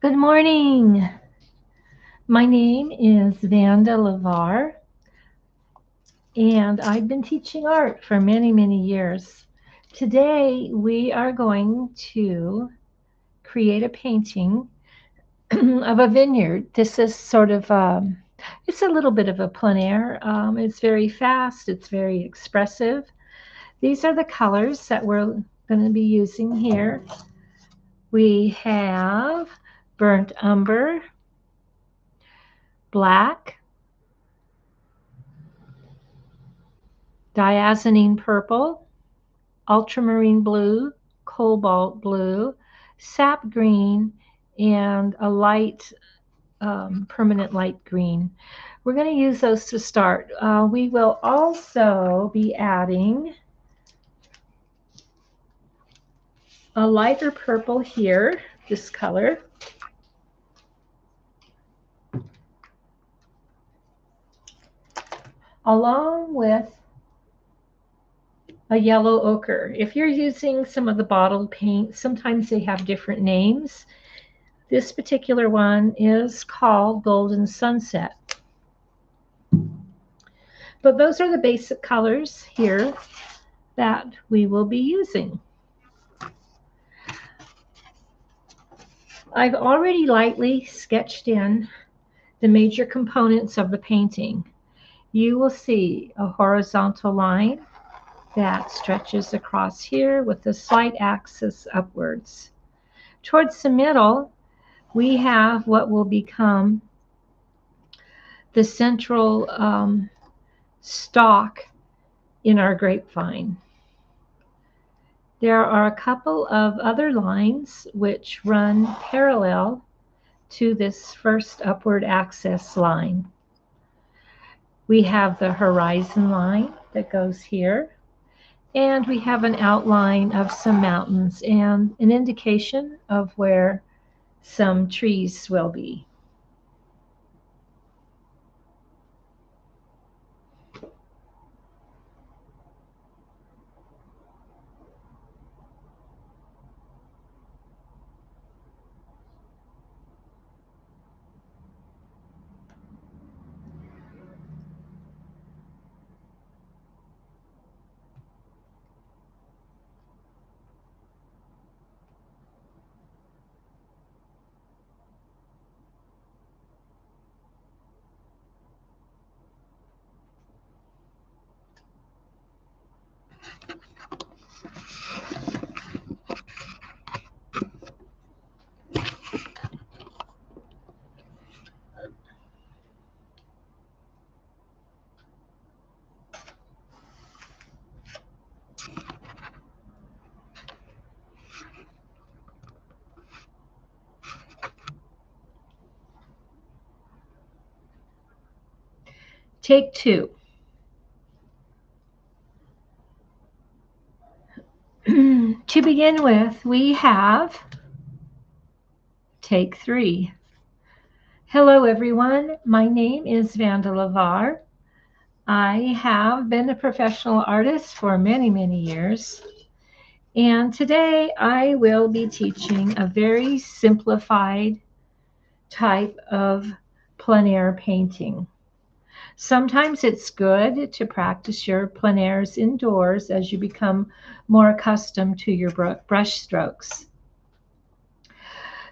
Good morning. My name is Vanda Lavar, and I've been teaching art for many, many years. Today, we are going to create a painting of a vineyard. This is sort of, it's a little bit of a plein air. It's very fast, it's very expressive. These are the colors that we're going to be using here. We have burnt umber, black, diazonine purple, ultramarine blue, cobalt blue, sap green, and a light, permanent light green. We're going to use those to start. We will also be adding a lighter purple here, this color, along with a yellow ochre. If you're using some of the bottled paint, sometimes they have different names. This particular one is called Golden Sunset. But those are the basic colors here that we will be using. I've already lightly sketched in the major components of the painting. You will see a horizontal line that stretches across here with a slight axis upwards. Towards the middle, we have what will become the central stalk in our grapevine. There are a couple of other lines which run parallel to this first upward axis line. We have the horizon line that goes here, and we have an outline of some mountains and an indication of where some trees will be. Take two. To begin with, we have take three. Hello, everyone. My name is Vanda Lavar. I have been a professional artist for many, many years. And today I will be teaching a very simplified type of plein air painting. Sometimes it's good to practice your plein airs indoors as you become more accustomed to your brush strokes.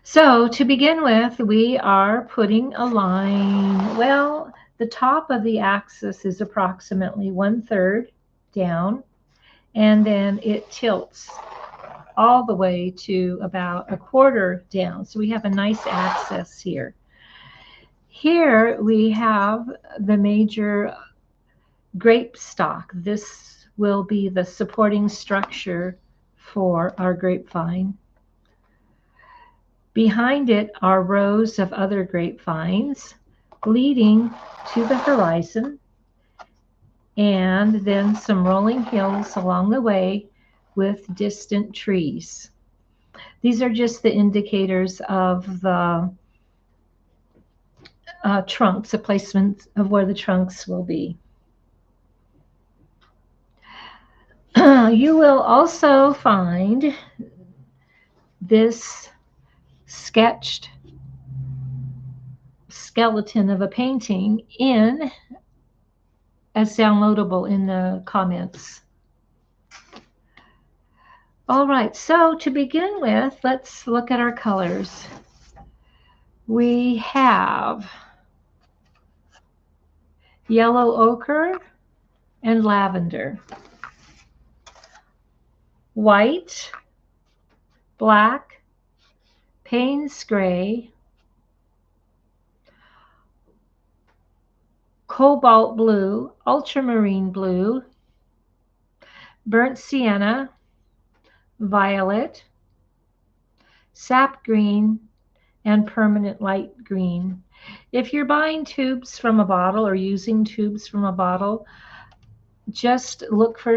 So to begin with, we are putting a line. Well, the top of the axis is approximately 1/3 down, and then it tilts all the way to about 1/4 down. So we have a nice axis here. Here we have the major grape stalk. This will be the supporting structure for our grapevine. Behind it are rows of other grapevines leading to the horizon, and then some rolling hills along the way with distant trees. These are just the indicators of the trunks, the placement of where the trunks will be. You will also find this sketched skeleton of a painting in as downloadable in the comments. All right, so to begin with, let's look at our colors. We have yellow ochre and lavender, white, black, paynes gray, cobalt blue, ultramarine blue, burnt sienna, violet, sap green, and permanent light green. If you're buying tubes from a bottle or using tubes from a bottle, just look for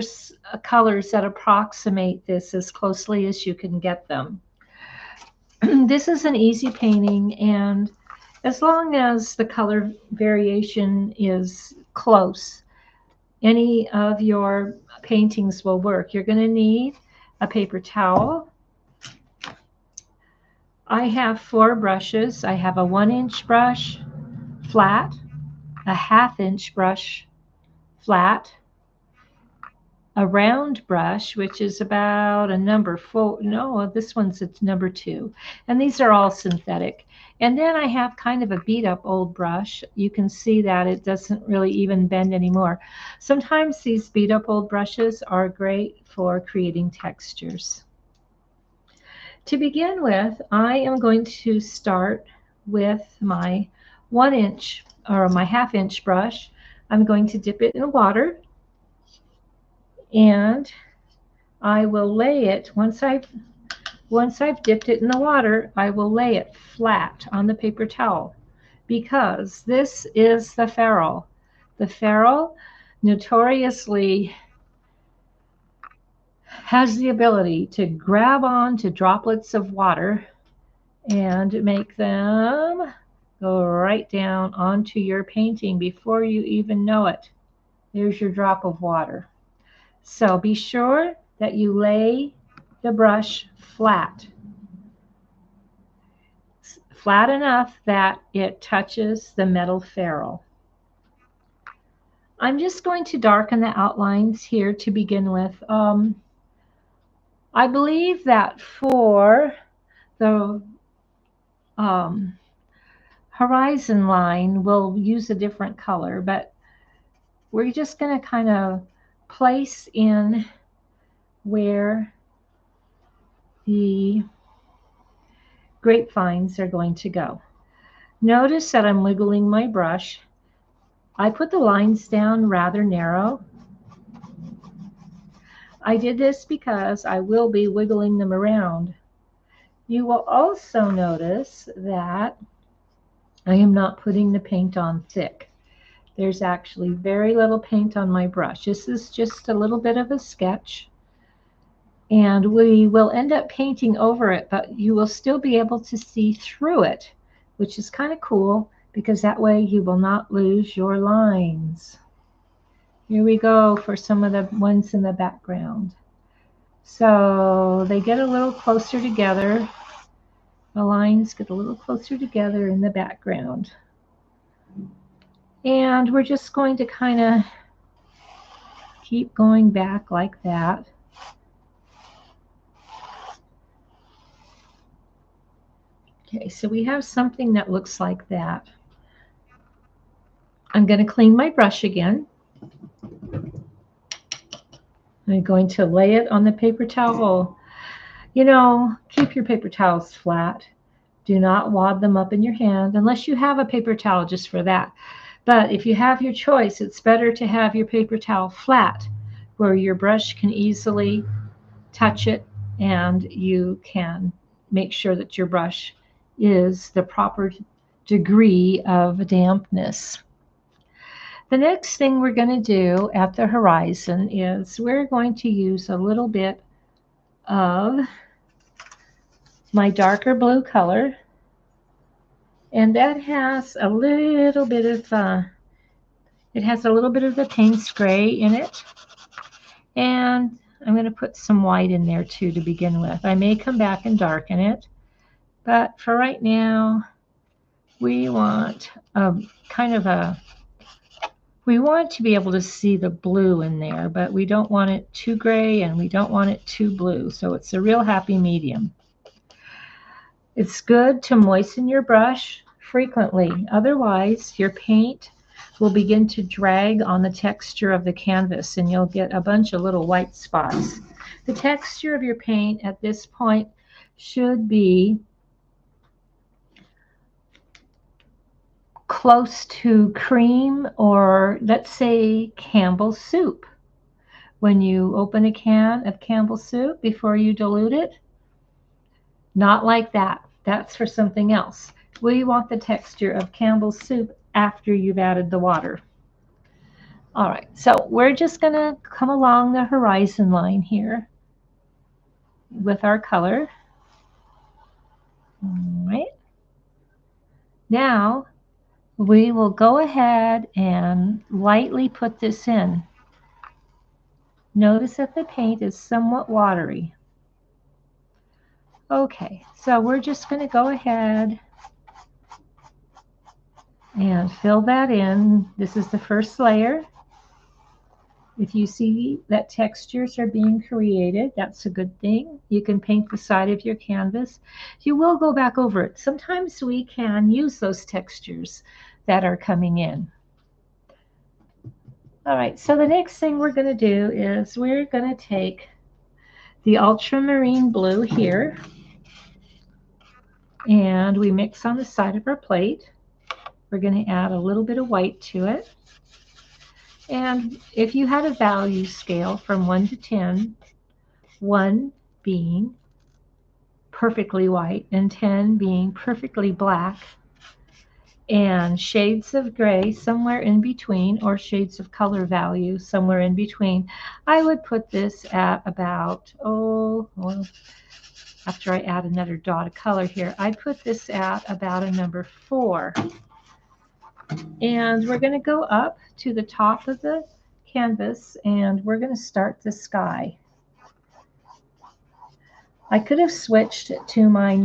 colors that approximate this as closely as you can get them. This is an easy painting, and as long as the color variation is close, any of your paintings will work. You're going to need a paper towel. I have 4 brushes. I have a 1-inch brush, flat, a 1/2-inch brush, flat, a round brush, which is about a number 4. No, this one's a number 2. And these are all synthetic. And then I have kind of a beat up old brush. You can see that it doesn't really even bend anymore. Sometimes these beat up old brushes are great for creating textures. To begin with, I am going to start with my 1-inch or my 1/2-inch brush. I'm going to dip it in water, and I will lay it, once I've dipped it in the water, I will lay it flat on the paper towel, because this is the ferrule. The ferrule notoriously has the ability to grab on to droplets of water and make them go right down onto your painting before you even know it. There's your drop of water. So be sure that you lay the brush flat enough that it touches the metal ferrule. I'm just going to darken the outlines here to begin with. I believe that for the horizon line, we'll use a different color, but we're just going to kind of place in where the grapevines are going to go. Notice that I'm wiggling my brush. I put the lines down rather narrow. I did this because I will be wiggling them around. You will also notice that I am not putting the paint on thick. There's actually very little paint on my brush. This is just a little bit of a sketch, and we will end up painting over it, but you will still be able to see through it, which is kind of cool, because that way you will not lose your lines. Here we go for some of the ones in the background. So they get a little closer together. The lines get a little closer together in the background. And we're just going to kind of keep going back like that. Okay, so we have something that looks like that. I'm going to clean my brush again. I'm going to lay it on the paper towel. You know, keep your paper towels flat. Do not wad them up in your hand unless you have a paper towel just for that. But if you have your choice, it's better to have your paper towel flat, where your brush can easily touch it and you can make sure that your brush is the proper degree of dampness. The next thing we're going to do at the horizon is we're going to use a little bit of my darker blue color, and that has a little bit of the Paynes gray in it, and I'm going to put some white in there too to begin with. I may come back and darken it, but for right now we want we want to be able to see the blue in there, but we don't want it too gray and we don't want it too blue. So it's a real happy medium. It's good to moisten your brush frequently. Otherwise, your paint will begin to drag on the texture of the canvas and you'll get a bunch of little white spots. The texture of your paint at this point should be close to cream, or let's say Campbell's soup. When you open a can of Campbell's soup before you dilute it, not like that. That's for something else. We want the texture of Campbell's soup after you've added the water. All right, so we're just going to come along the horizon line here with our color. All right. Now we will go ahead and lightly put this in. Notice that the paint is somewhat watery. Okay, so we're just going to go ahead and fill that in. This is the first layer. If you see that textures are being created, that's a good thing. You can paint the side of your canvas. You will go back over it. Sometimes we can use those textures that are coming in. All right, so the next thing we're going to do is we're going to take the ultramarine blue here, and we mix on the side of our plate. We're going to add a little bit of white to it. And if you had a value scale from 1 to 10, 1 being perfectly white and 10 being perfectly black, and shades of gray somewhere in between, or shades of color value somewhere in between, I would put this at about, after I add another dot of color here, I'd put this at about a number 4. And we're going to go up to the top of the canvas and we're going to start the sky. I could have switched to my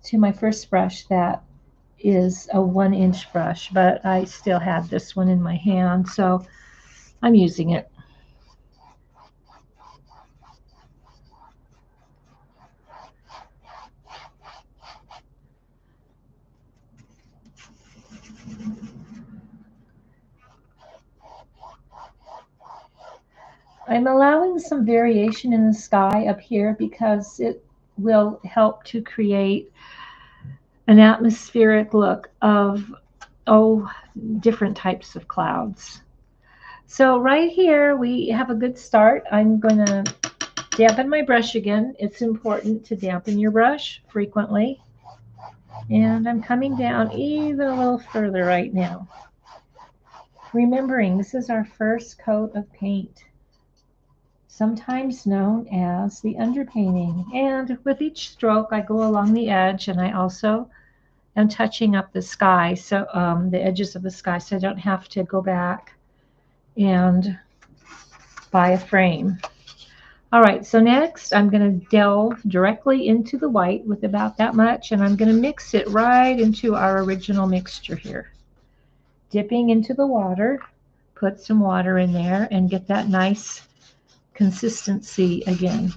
to my first brush that is a 1-inch brush, but I still had this one in my hand, so I'm using it. I'm allowing some variation in the sky up here because it will help to create an atmospheric look of, different types of clouds. So right here we have a good start. I'm going to dampen my brush again. It's important to dampen your brush frequently. And I'm coming down even a little further right now. Remembering this is our first coat of paint, sometimes known as the underpainting. And with each stroke, I go along the edge, and I also am touching up the sky, so the edges of the sky, so I don't have to go back and buy a frame. All right, so next I'm going to delve directly into the white with about that much, and I'm going to mix it right into our original mixture here. Dipping into the water, put some water in there and get that nice consistency again.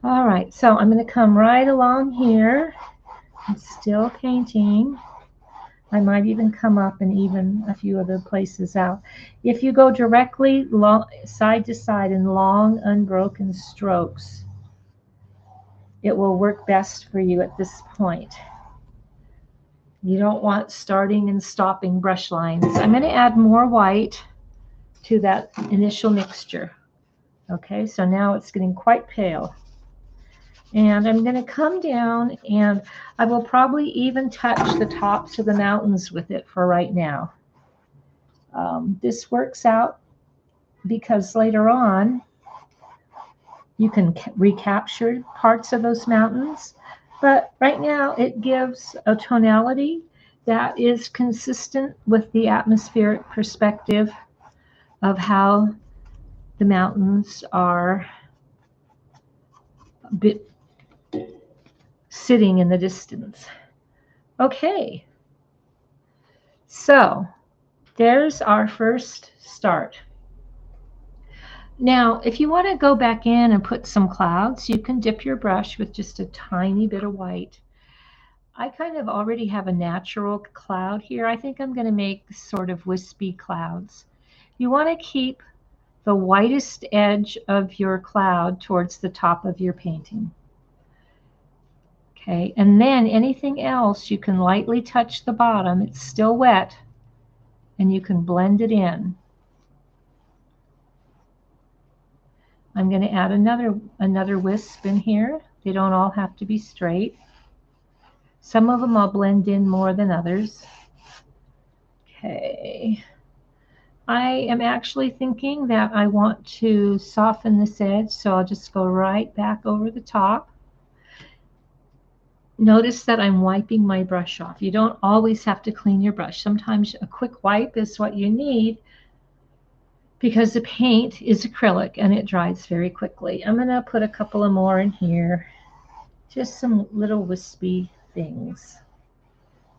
All right, so I'm going to come right along here. I'm still painting. I might even come up and even a few other places out. If you go directly side to side in long, unbroken strokes, it will work best for you at this point. You don't want starting and stopping brush lines. I'm going to add more white to that initial mixture. Okay, so now it's getting quite pale. And I'm going to come down and I will probably even touch the tops of the mountains with it for right now. This works out because later on you can recapture parts of those mountains. But right now it gives a tonality that is consistent with the atmospheric perspective of how the mountains are sitting in the distance. Okay, so there's our first start. Now, if you want to go back in and put some clouds, you can dip your brush with just a tiny bit of white. I kind of already have a natural cloud here. I think I'm going to make sort of wispy clouds. You want to keep the whitest edge of your cloud towards the top of your painting. Okay, and then anything else, you can lightly touch the bottom. It's still wet, and you can blend it in. I'm going to add another wisp in here. They don't all have to be straight. Some of them I'll blend in more than others. Okay. I am actually thinking that I want to soften this edge, so I'll just go right back over the top. Notice that I'm wiping my brush off. You don't always have to clean your brush. Sometimes a quick wipe is what you need, because the paint is acrylic and it dries very quickly. I'm going to put a couple of more in here. Just some little wispy things.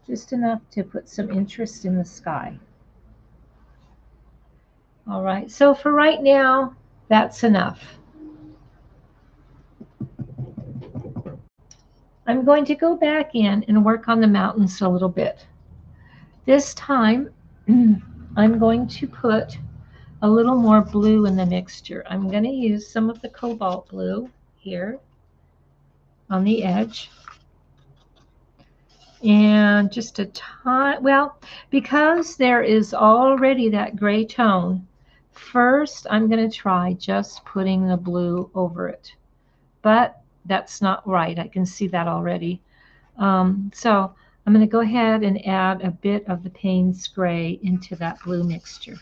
Just enough to put some interest in the sky. All right, so for right now, that's enough. I'm going to go back in and work on the mountains a little bit. This time, I'm going to put a little more blue in the mixture. I'm going to use some of the cobalt blue here on the edge. And just a tiny, well, because there is already that gray tone, first I'm going to try just putting the blue over it. But that's not right. I can see that already. So I'm going to go ahead and add a bit of the Paynes gray into that blue mixture.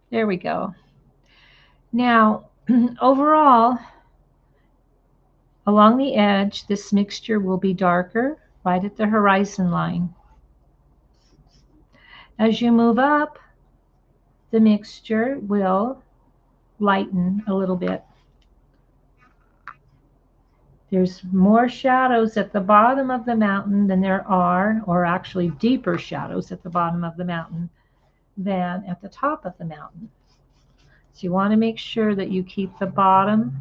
There we go. Now, overall, along the edge, this mixture will be darker right at the horizon line. As you move up, the mixture will lighten a little bit. There's more shadows at the bottom of the mountain than there are, or actually deeper shadows at the bottom of the mountain than at the top of the mountain. So you want to make sure that you keep the bottom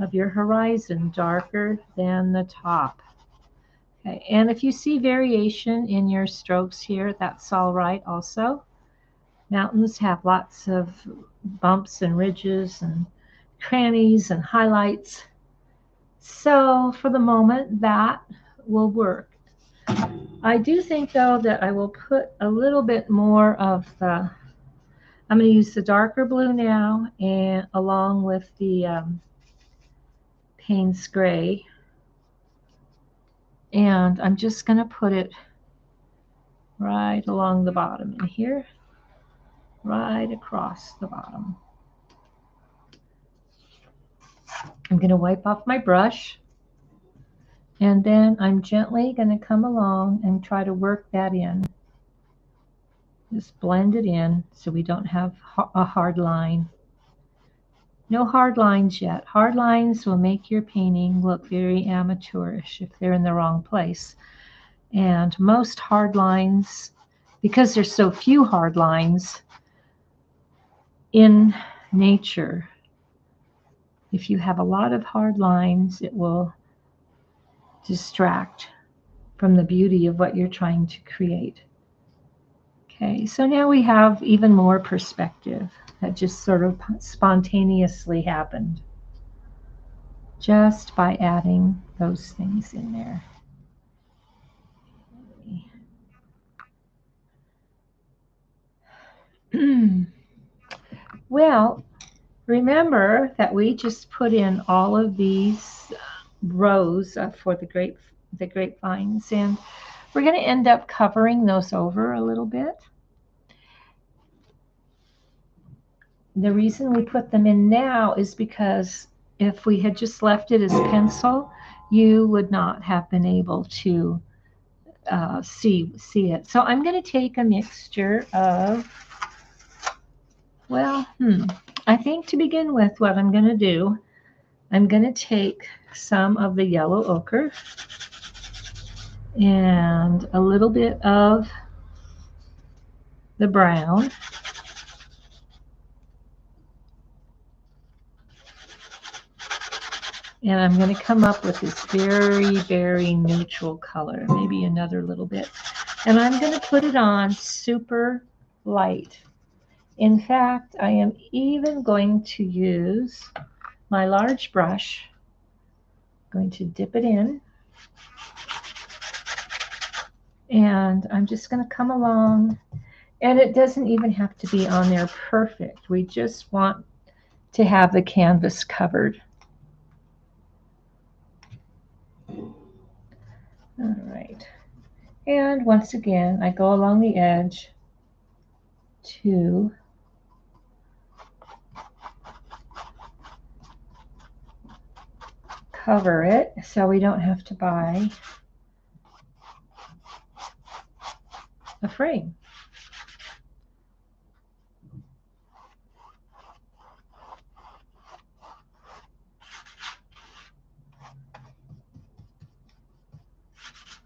of your horizon darker than the top. Okay, and if you see variation in your strokes here, that's all right also. Mountains have lots of bumps and ridges and crannies and highlights. So for the moment, that will work. I do think, though, that I will put a little bit more of the, I'm going to use the darker blue now, and along with the Paynes gray. And I'm just going to put it right along the bottom in here, right across the bottom. I'm going to wipe off my brush, and then I'm gently going to come along and try to work that in. Just blend it in so we don't have a hard line. No hard lines yet. Hard lines will make your painting look very amateurish if they're in the wrong place. And most hard lines, because there's so few hard lines in nature, if you have a lot of hard lines, it will distract from the beauty of what you're trying to create. Okay, so now we have even more perspective that just sort of spontaneously happened just by adding those things in there. Well, remember that we just put in all of these rows for the grapevines, and we're going to end up covering those over a little bit. The reason we put them in now is because if we had just left it as pencil, you would not have been able to see it. So I'm going to take a mixture of, well, I think to begin with, what I'm going to do, I'm going to take some of the yellow ochre and a little bit of the brown. And I'm going to come up with this very, very neutral color, maybe another little bit. And I'm going to put it on super light. In fact, I am even going to use my large brush. I'm going to dip it in. And I'm just going to come along. And it doesn't even have to be on there perfect. We just want to have the canvas covered. All right. And once again, I go along the edge to cover it so we don't have to buy a frame.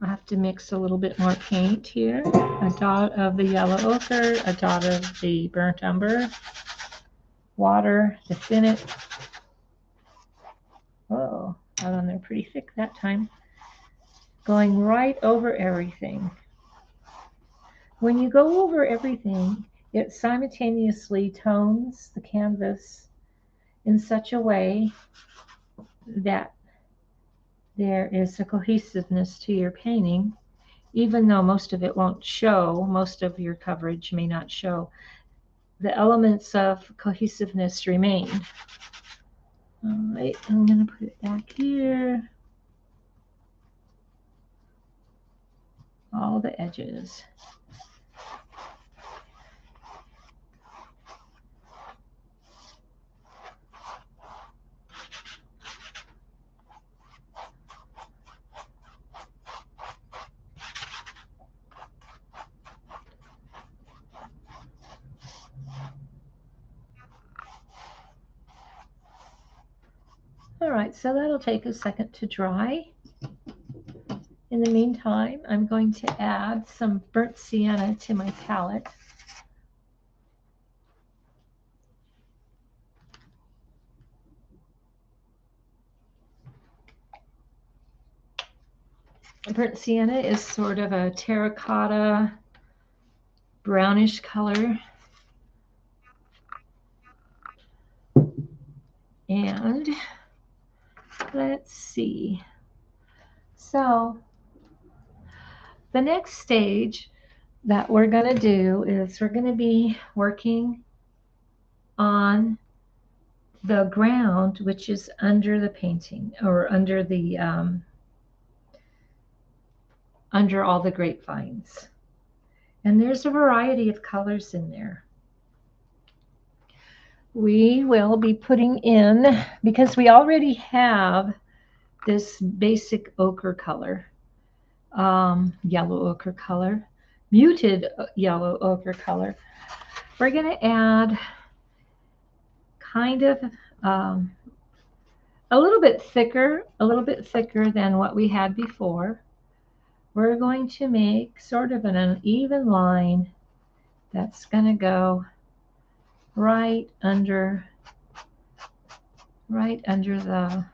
I have to mix a little bit more paint here. A dot of the yellow ochre, a dot of the burnt umber, water to thin it. Oh, got on there pretty thick that time. Going right over everything. When you go over everything, it simultaneously tones the canvas in such a way that there is a cohesiveness to your painting, even though most of it won't show, most of your coverage may not show. The elements of cohesiveness remain. All right, I'm going to put it back here. All the edges. All right, so that'll take a second to dry. In the meantime, I'm going to add some burnt sienna to my palette. Burnt sienna is sort of a terracotta brownish color. And let's see. So the next stage that we're going to do is we're going to be working on the ground, which is under the painting, or under the under all the grapevines. And there's a variety of colors in there. We will be putting in, because we already have this basic ochre color, yellow ochre color, muted yellow ochre color. We're going to add kind of a little bit thicker than what we had before. We're going to make sort of an uneven line that's going to go right under the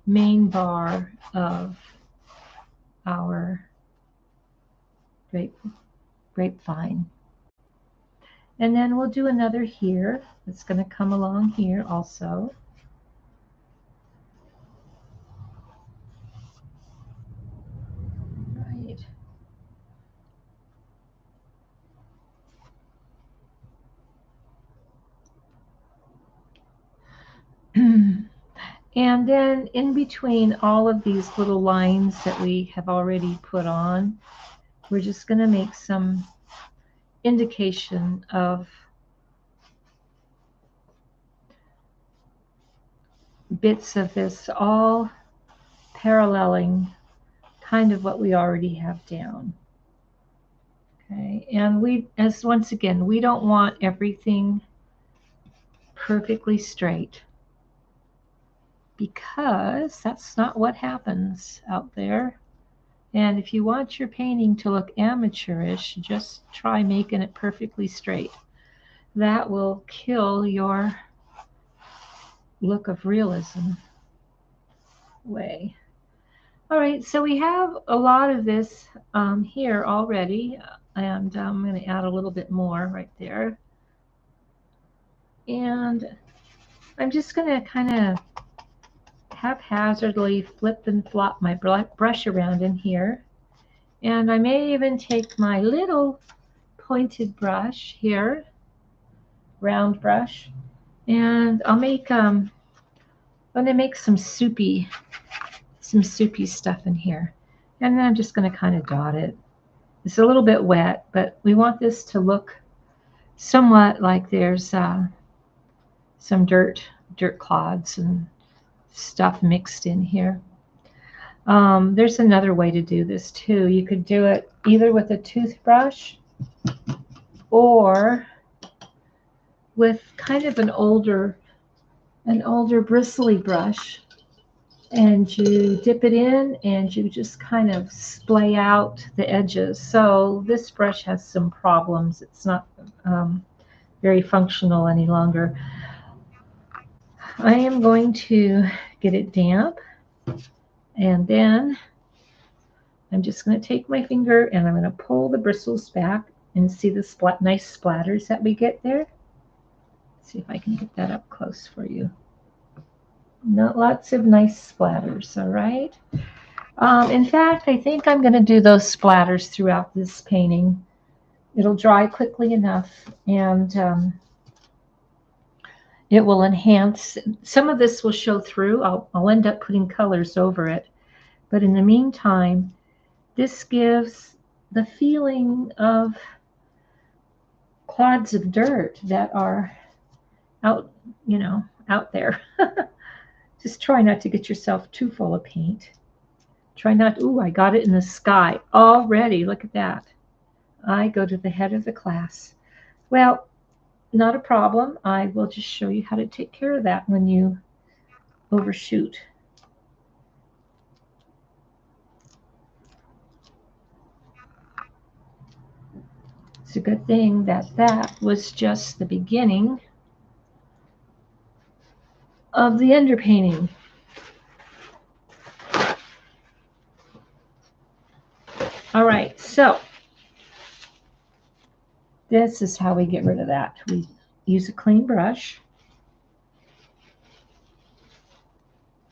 main bar of our grapevine. And then we'll do another here that's going to come along here also. Right. And then in between all of these little lines that we have already put on, we're just going to make some indication of bits of this, all paralleling kind of what we already have down. Okay, and once again, we don't want everything perfectly straight, because that's not what happens out there. And if you want your painting to look amateurish, just try making it perfectly straight. That will kill your look of realism way. All right, so we have a lot of this here already, and I'm going to add a little bit more right there. And I'm just going to kind of haphazardly flip and flop my brush around in here. And I may even take my little pointed brush here, round brush, and I'll make I'm going to make some soupy stuff in here. And then I'm just going to kind of dot it. It's a little bit wet, but we want this to look somewhat like there's some dirt clods and stuff mixed in here. There's another way to do this too. You could do it either with a toothbrush or with kind of an older bristly brush, and you dip it in and you just kind of splay out the edges. So this brush has some problems. It's not very functional any longer. I am going to get it damp, and then I'm just going to take my finger and I'm going to pull the bristles back and see the nice splatters that we get there. Let's see if I can get that up close for you. Not lots of nice splatters, all right? In fact, I think I'm going to do those splatters throughout this painting. It'll dry quickly enough, and it will enhance. Some of this will show through. I'll end up putting colors over it. But in the meantime, this gives the feeling of clods of dirt that are out, out there. Just try not to get yourself too full of paint. Try not, ooh, I got it in the sky already. Look at that. I go to the head of the class. Well, not a problem. I will just show you how to take care of that when you overshoot. It's a good thing that that was just the beginning of the underpainting. All right, so this is how we get rid of that. We use a clean brush,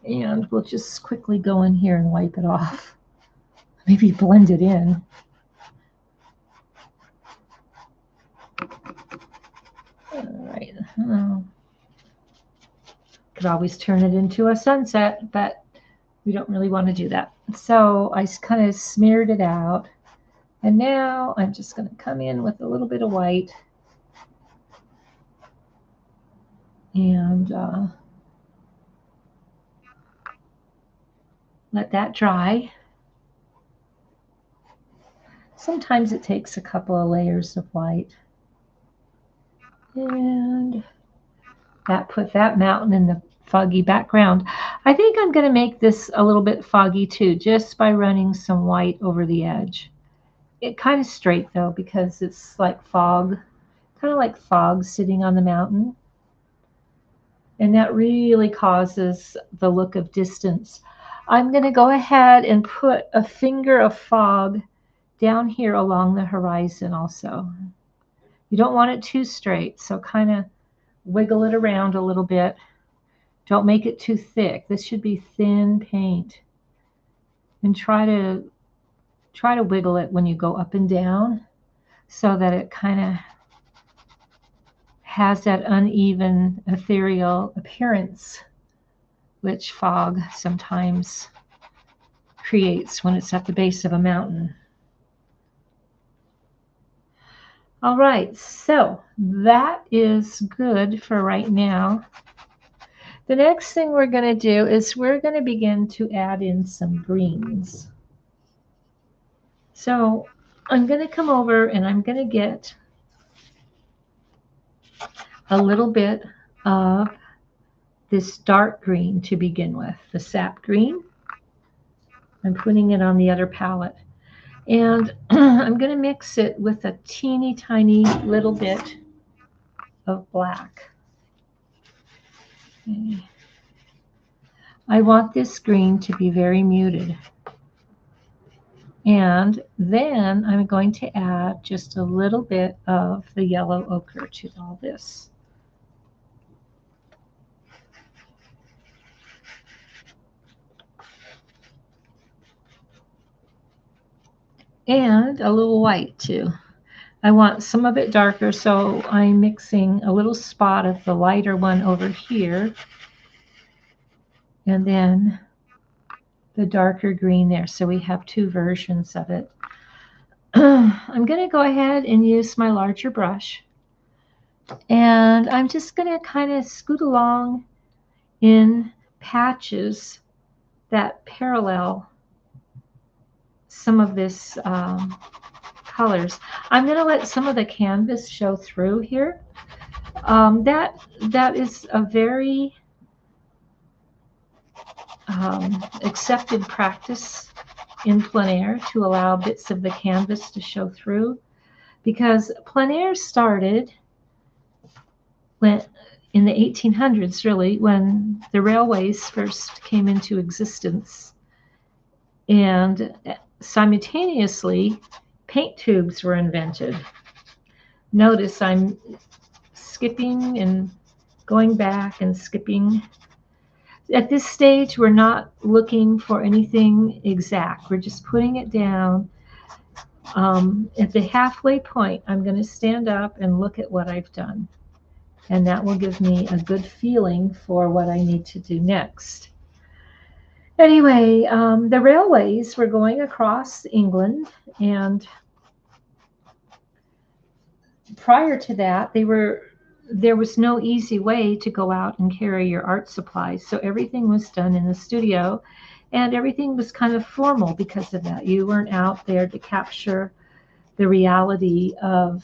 and we'll just quickly go in here and wipe it off. Maybe blend it in. All right. Could always turn it into a sunset, but we don't really want to do that. So I kind of smeared it out. And now I'm just going to come in with a little bit of white and let that dry. Sometimes it takes a couple of layers of white. And put that mountain in the foggy background. I think I'm going to make this a little bit foggy too, just by running some white over the edge. It kind of straight though, because it's like fog, kind of like fog sitting on the mountain. And that really causes the look of distance. I'm going to go ahead and put a finger of fog down here along the horizon also. You don't want it too straight, so kind of wiggle it around a little bit. Don't make it too thick. This should be thin paint. And try to wiggle it when you go up and down so that it kind of has that uneven ethereal appearance which fog sometimes creates when it's at the base of a mountain. All right, so that is good for right now. The next thing we're going to do is we're going to begin to add in some greens. So I'm going to come over and I'm going to get a little bit of this dark green to begin with, the sap green. I'm putting it on the other palette. And I'm going to mix it with a teeny tiny little bit of black. Okay. I want this green to be very muted. And then I'm going to add just a little bit of the yellow ochre to all this. And a little white too. I want some of it darker, so I'm mixing a little spot of the lighter one over here, and then the darker green there. So we have two versions of it. I'm going to go ahead and use my larger brush, and I'm just going to kind of scoot along in patches that parallel some of this colors. I'm going to let some of the canvas show through here. That is a very accepted practice in plein air, to allow bits of the canvas to show through, because plein air started when in the 1800s, really, when the railways first came into existence, and simultaneously paint tubes were invented. Notice I'm skipping and going back and skipping. At this stage, we're not looking for anything exact. We're just putting it down. At the halfway point, I'm going to stand up and look at what I've done. And that will give me a good feeling for what I need to do next. Anyway, the railways were going across England, and prior to that, there was no easy way to go out and carry your art supplies. So everything was done in the studio, and everything was kind of formal because of that. You weren't out there to capture the reality of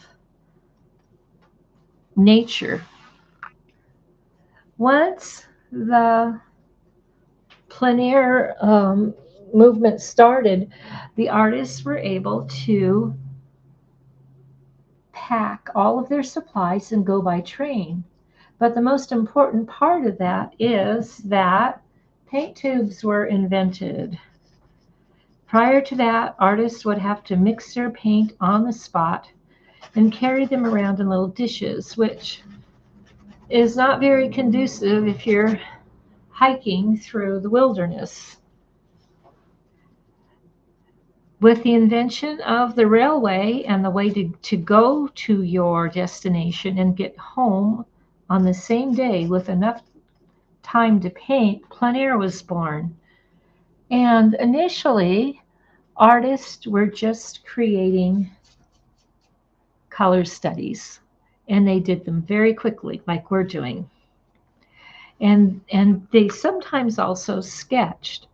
nature. Once the plein air movement started, the artists were able to pack all of their supplies and go by train. But the most important part of that is that paint tubes were invented. Prior to that, artists would have to mix their paint on the spot and carry them around in little dishes, which is not very conducive if you're hiking through the wilderness. With the invention of the railway and the way to go to your destination and get home on the same day with enough time to paint, plein air was born. And initially, artists were just creating color studies, and they did them very quickly, like we're doing. And they sometimes also sketched,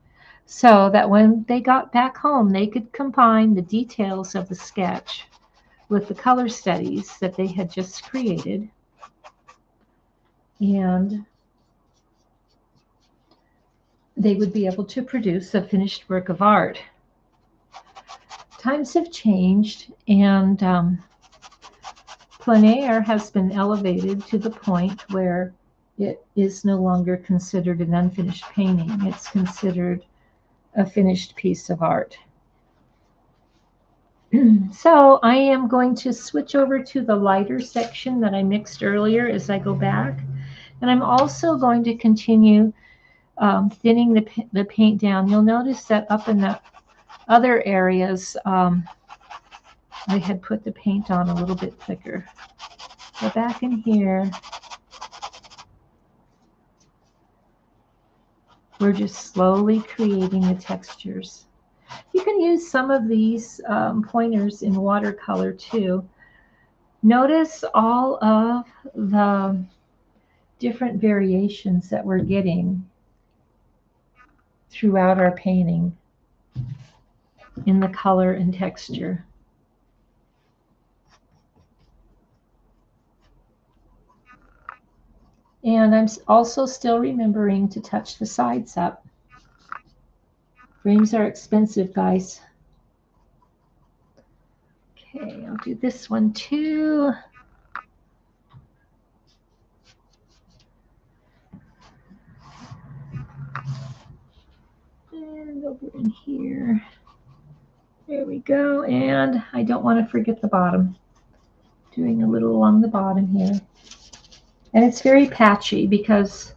so that when they got back home, they could combine the details of the sketch with the color studies that they had just created, and they would be able to produce a finished work of art. Times have changed, and plein air has been elevated to the point where it is no longer considered an unfinished painting. It's considered a finished piece of art. So I am going to switch over to the lighter section that I mixed earlier as I go back. And I'm also going to continue thinning the paint down. You'll notice that up in the other areas, I had put the paint on a little bit thicker. Go back in here. We're just slowly creating the textures. You can use some of these pointers in watercolor too. Notice all of the different variations that we're getting throughout our painting in the color and texture. And I'm also still remembering to touch the sides up. Frames are expensive, guys. Okay, I'll do this one too. And over in here. There we go. And I don't want to forget the bottom. Doing a little along the bottom here. And it's very patchy because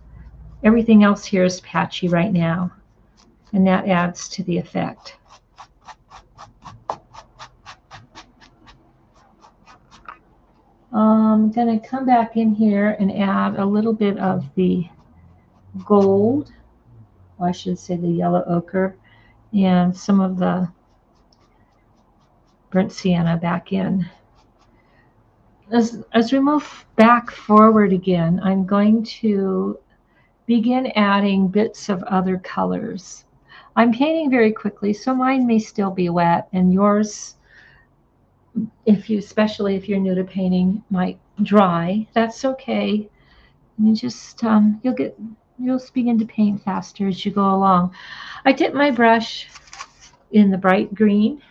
everything else here is patchy right now. And that adds to the effect. I'm going to come back in here and add a little bit of the gold, or I should say the yellow ochre, and some of the burnt sienna back in. As we move back forward again, I'm going to begin adding bits of other colors. I'm painting very quickly, so mine may still be wet, and yours, especially if you're new to painting, might dry. That's okay. And you just you'll begin to paint faster as you go along. I dip my brush in the bright green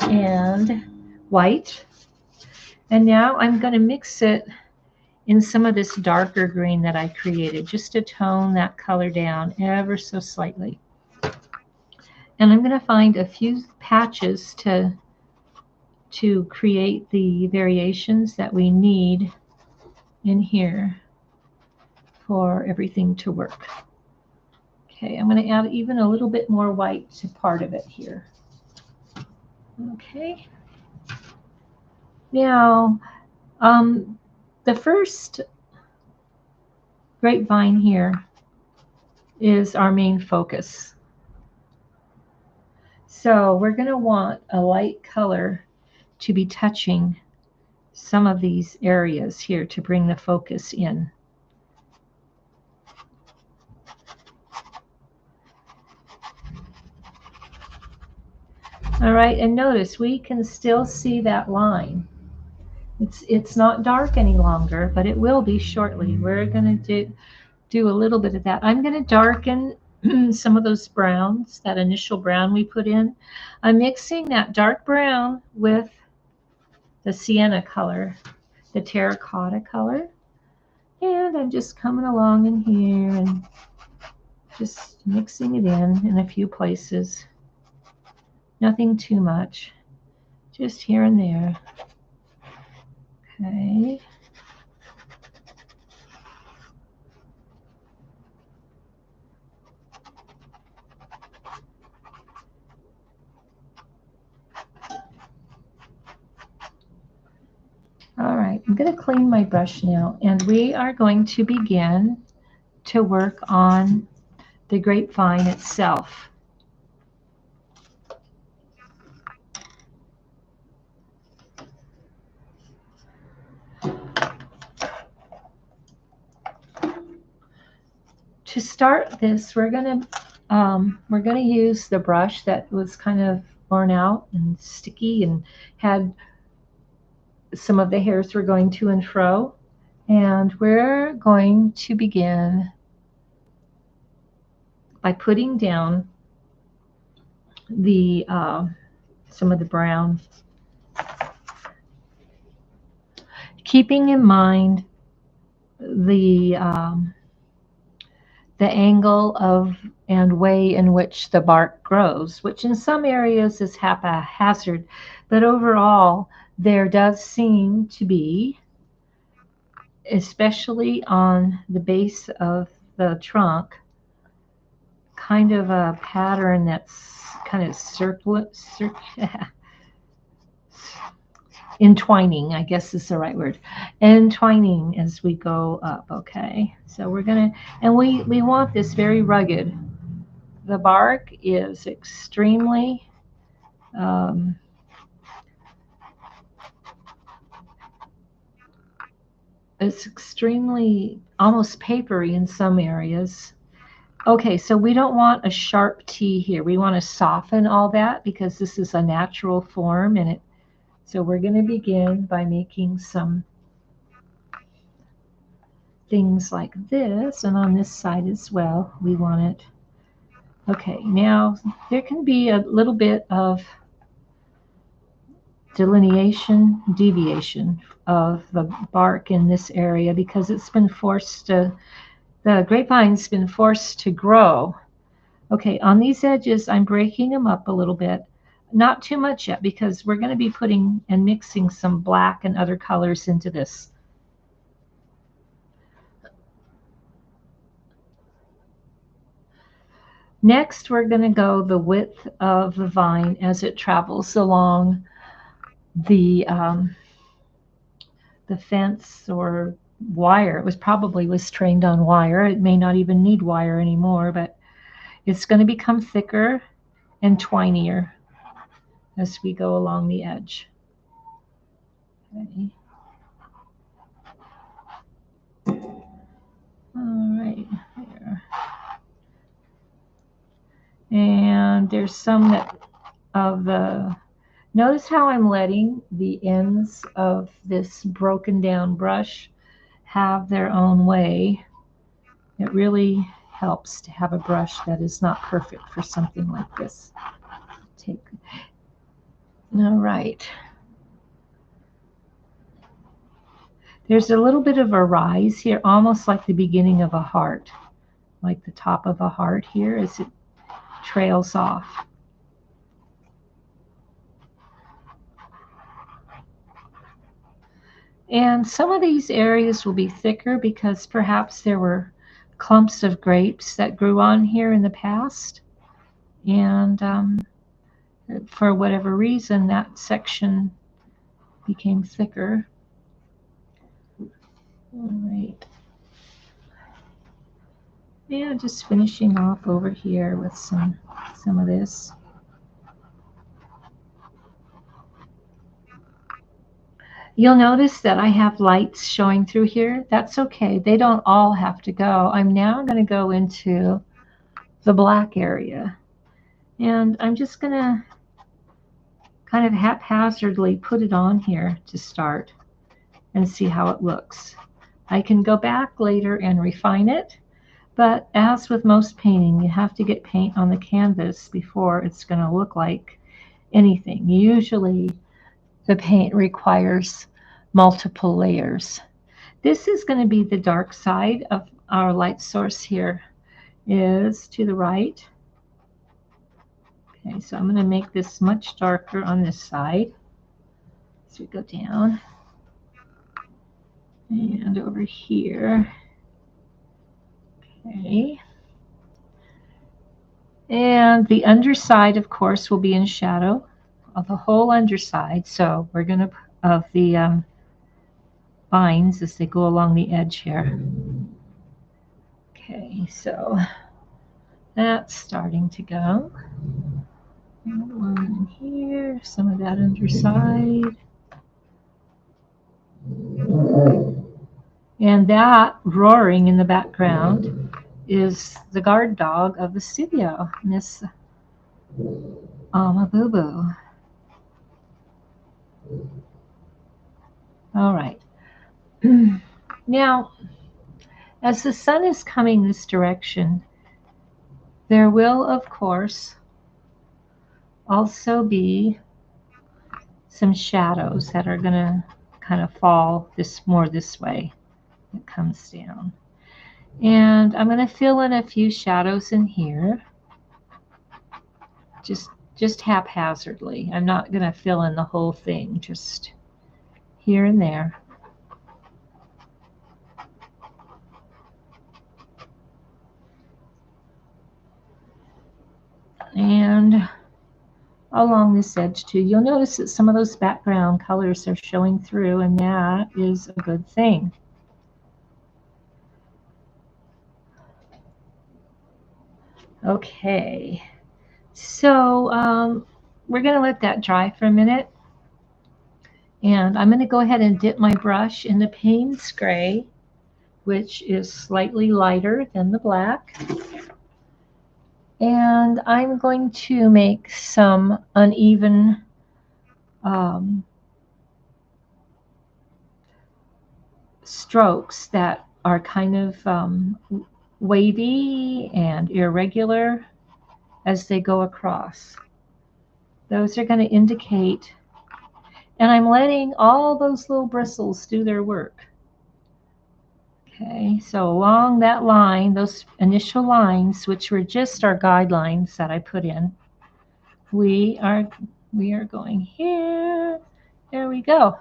and white, and now I'm going to mix it in some of this darker green that I created, just to tone that color down ever so slightly. And I'm going to find a few patches to create the variations that we need in here for everything to work. Okay, I'm going to add even a little bit more white to part of it here. Okay. Now, the first grapevine here is our main focus. So we're going to want a light color to be touching some of these areas here to bring the focus in. All right, and notice we can still see that line. It's not dark any longer, but it will be shortly. We're going to do a little bit of that. I'm going to darken some of those browns, that initial brown we put in. I'm mixing that dark brown with the sienna color, the terracotta color. And I'm just coming along in here and just mixing it in a few places. Nothing too much, just here and there. Okay. All right, I'm going to clean my brush now, and we are going to begin to work on the grapevine itself. To start this, we're going to use the brush that was kind of worn out and sticky and had some of the hairs were going to and fro. And we're going to begin by putting down the some of the brown, keeping in mind the angle of and way in which the bark grows, which in some areas is haphazard, but overall there does seem to be, especially on the base of the trunk, kind of a pattern that's kind of entwining, I guess is the right word, entwining as we go up. Okay, so we're gonna, and we want this very rugged. The bark is extremely it's extremely almost papery in some areas. Okay, so we don't want a sharp T here. We want to soften all that because this is a natural form, and it. So we're going to begin by making some things like this, and on this side as well, we want it. Okay, now there can be a little bit of deviation of the bark in this area because it's been forced to, the grapevine's been forced to grow. Okay, on these edges, I'm breaking them up a little bit. Not too much yet because we're going to be putting and mixing some black and other colors into this. Next, we're going to go the width of the vine as it travels along the fence or wire. It was probably trained on wire. It may not even need wire anymore, but it's going to become thicker and twinier as we go along the edge. Okay. All right, there. And there's some that of the, notice how I'm letting the ends of this broken down brush have their own way. It really helps to have a brush that is not perfect for something like this. All right. There's a little bit of a rise here, almost like the beginning of a heart, like the top of a heart here as it trails off. And some of these areas will be thicker because perhaps there were clumps of grapes that grew on here in the past. And for whatever reason, that section became thicker. All right. Yeah, just finishing off over here with some of this. You'll notice that I have lights showing through here. That's okay. They don't all have to go. I'm now going to go into the black area. And I'm just going to kind of haphazardly put it on here to start and see how it looks. I can go back later and refine it, but as with most painting, you have to get paint on the canvas before it's going to look like anything. Usually the paint requires multiple layers. This is going to be the dark side of our light source here, is to the right. Okay, so I'm going to make this much darker on this side as we go down. And over here. Okay. And the underside, of course, will be in shadow of the whole underside. So we're going to, of the vines as they go along the edge here. Okay, so that's starting to go. Another one in here, some of that underside. And that roaring in the background is the guard dog of the studio, Miss Boo. All right. Now, as the sun is coming this direction, there will, of course, also be some shadows that are going to kind of fall more this way. It comes down. And I'm going to fill in a few shadows in here, just haphazardly. I'm not going to fill in the whole thing, just here and there. And along this edge too, you'll notice that some of those background colors are showing through, and that is a good thing. Okay, so we're going to let that dry for a minute. And I'm going to go ahead and dip my brush in the Paynes gray, which is slightly lighter than the black. And I'm going to make some uneven strokes that are kind of wavy and irregular as they go across. Those are going to indicate, and I'm letting all those little bristles do their work. Okay, so along that line, those initial lines, which were just our guidelines that I put in, we are going here. There we go.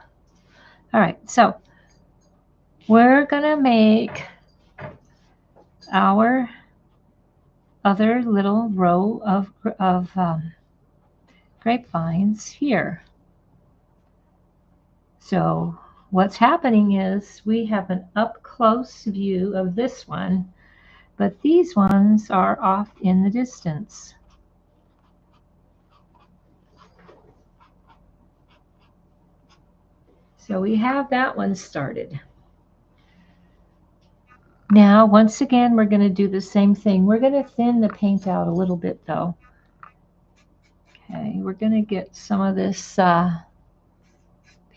All right, so we're gonna make our other little row of grapevines here. So what's happening is we have an up close view of this one, but these ones are off in the distance. So we have that one started. Now, once again, we're going to do the same thing. We're going to thin the paint out a little bit, though. Okay, we're going to get some of this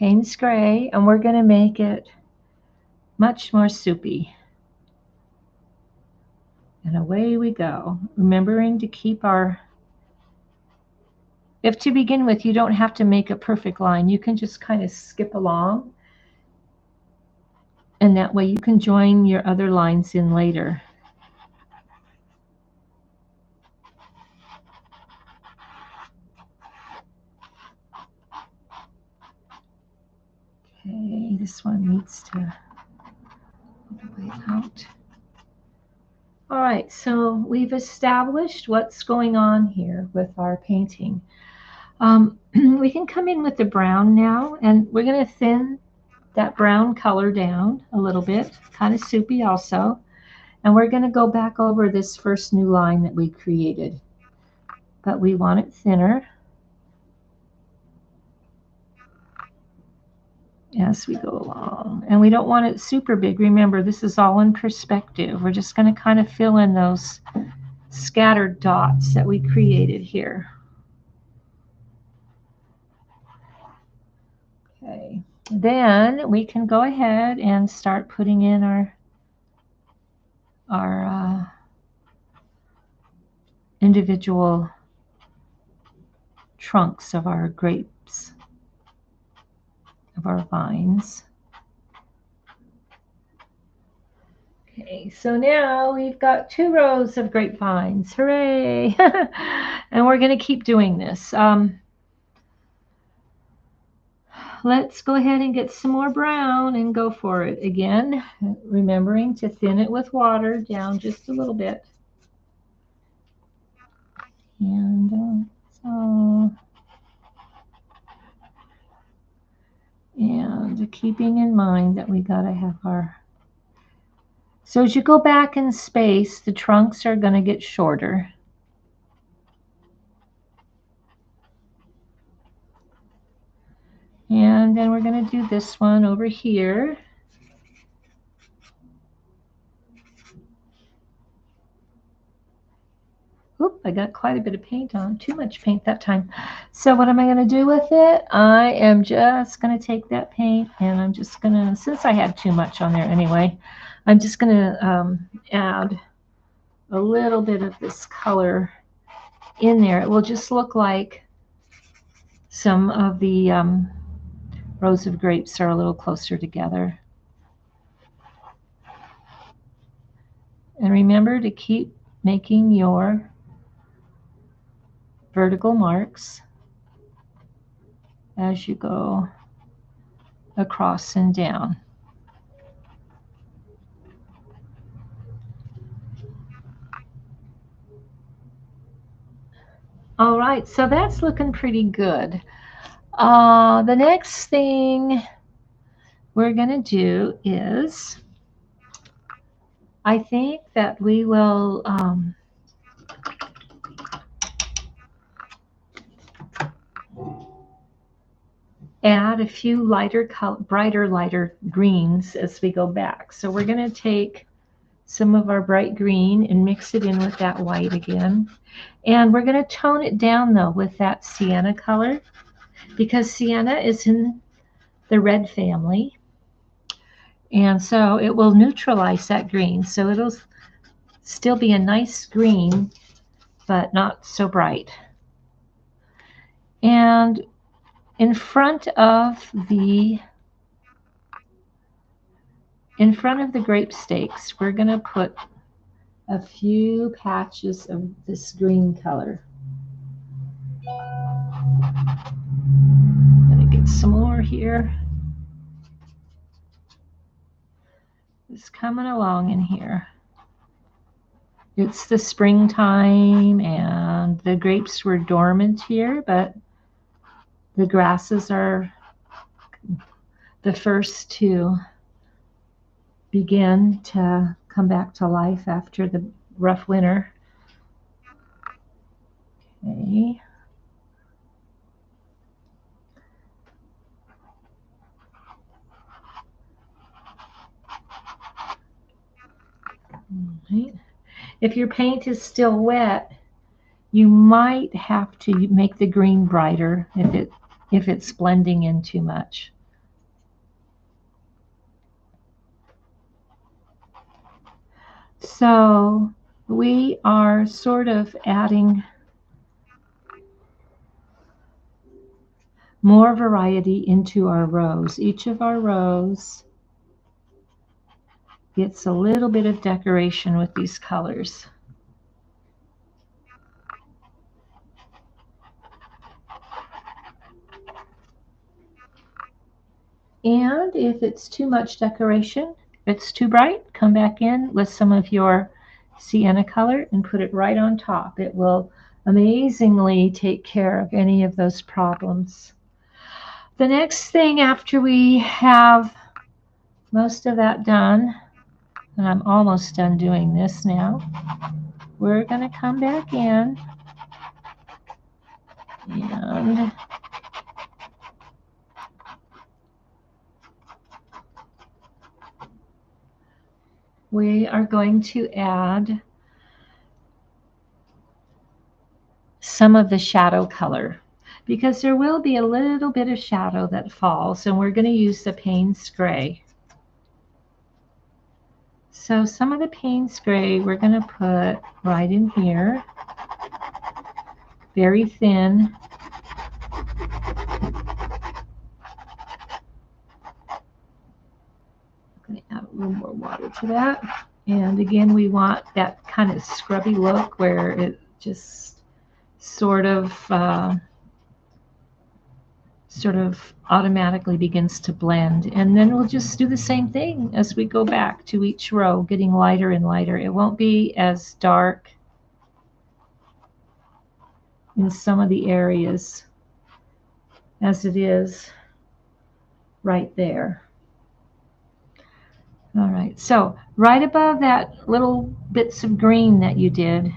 Paynes gray, and we're going to make it much more soupy. And away we go, remembering to keep our... If to begin with, you don't have to make a perfect line. You can just kind of skip along. And that way you can join your other lines in later. Okay, this one needs to wait out. All right, so we've established what's going on here with our painting. We can come in with the brown now, and we're going to thin that brown color down a little bit, kind of soupy also. And we're going to go back over this first new line that we created, but we want it thinner as we go along. And we don't want it super big. Remember, this is all in perspective. We're just going to kind of fill in those scattered dots that we created here. Okay, then we can go ahead and start putting in our individual trunks of our grapes, of our vines. Okay, so now we've got 2 rows of grapevines. Hooray! And we're going to keep doing this. Let's go ahead and get some more brown and go for it again, remembering to thin it with water down just a little bit. And keeping in mind that we got to have our... So as you go back in space, the trunks are going to get shorter. And then we're going to do this one over here. Oop, I got quite a bit of paint on, too much paint that time. So what am I going to do with it? I am just going to take that paint and I'm just going to, since I had too much on there anyway, I'm just going to add a little bit of this color in there. It will just look like some of the rows of grapes are a little closer together. And remember to keep making your vertical marks as you go across and down. All right, so that's looking pretty good. The next thing we're going to do is, I think that we will add a few brighter greens as we go back. So we're going to take some of our bright green and mix it in with that white again. And we're going to tone it down though with that sienna color, because sienna is in the red family. And so it will neutralize that green. So it'll still be a nice green, but not so bright. And in front of the grape stakes, we're going to put a few patches of this green color. I'm going to get some more here. It's coming along in here. It's the springtime and the grapes were dormant here, but the grasses are the first to begin to come back to life after the rough winter. Okay. Right. If your paint is still wet, you might have to make the green brighter if it's blending in too much. So we are sort of adding more variety into our rows. Each of our rows gets a little bit of decoration with these colors. And if it's too much decoration, if it's too bright, come back in with some of your sienna color and put it right on top. It will amazingly take care of any of those problems. The next thing after we have most of that done, and I'm almost done doing this now, we're going to come back in and we are going to add some of the shadow color, because there will be a little bit of shadow that falls, and we're going to use the Paynes gray. So some of the Paynes gray we're going to put right in here, very thin. I'm going to add a little more water to that. And again, we want that kind of scrubby look where it just sort of automatically begins to blend. And then we'll just do the same thing as we go back to each row, getting lighter and lighter. It won't be as dark in some of the areas as it is right there. All right, so right above that little bits of green that you did,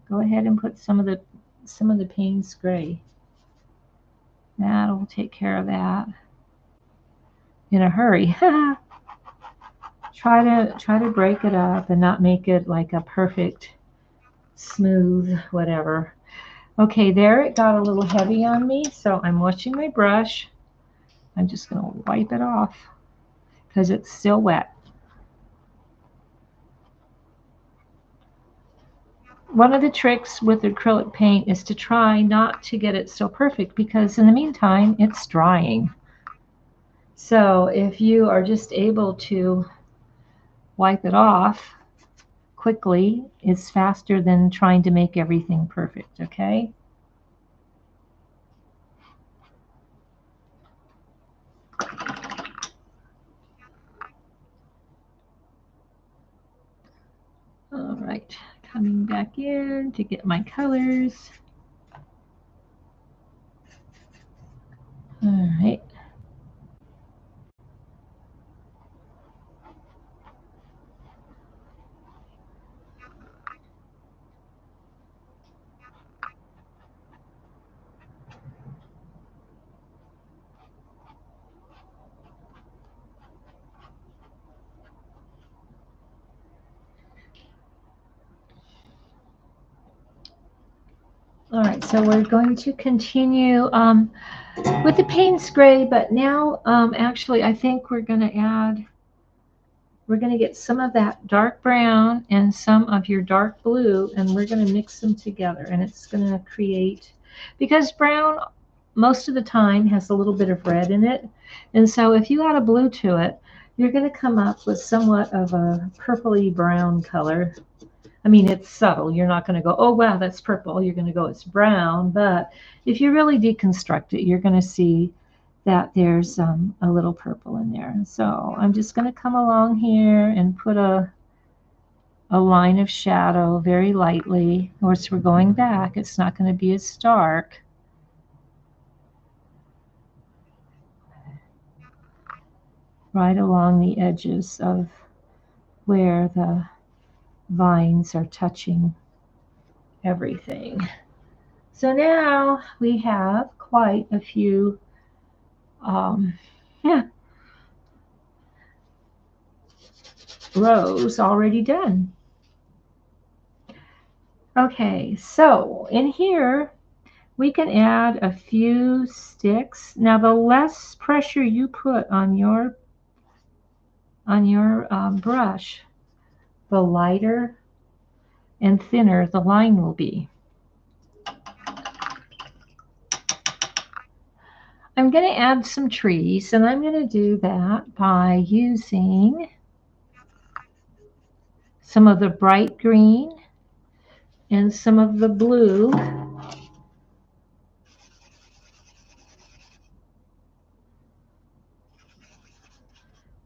go ahead and put some of the Paynes gray. That'll take care of that in a hurry. Try to break it up and not make it like a perfect smooth whatever. Okay, there it got a little heavy on me, so I'm washing my brush. I'm just going to wipe it off because it's still wet. One of the tricks with acrylic paint is to try not to get it so perfect, because in the meantime it's drying. So if you are just able to wipe it off quickly, it's faster than trying to make everything perfect, okay? All right, coming back in to get my colors. All right. All right, so we're going to continue with the Paynes gray, but now actually I think we're going to add we're going to get some of that dark brown and some of your dark blue, and we're going to mix them together, and it's going to create, because brown most of the time has a little bit of red in it, and so if you add a blue to it, you're going to come up with somewhat of a purpley brown color. I mean, it's subtle. You're not going to go, oh, wow, that's purple. You're going to go, it's brown. But if you really deconstruct it, you're going to see that there's a little purple in there. So I'm just going to come along here and put a line of shadow very lightly. Of course, we're going back. It's not going to be as dark. Right along the edges of where the vines are touching everything. So now we have quite a few rows already done. Okay, so in here we can add a few sticks. Now the less pressure you put on your brush, the lighter and thinner the line will be. I'm going to add some trees, and I'm going to do that by using some of the bright green and some of the blue.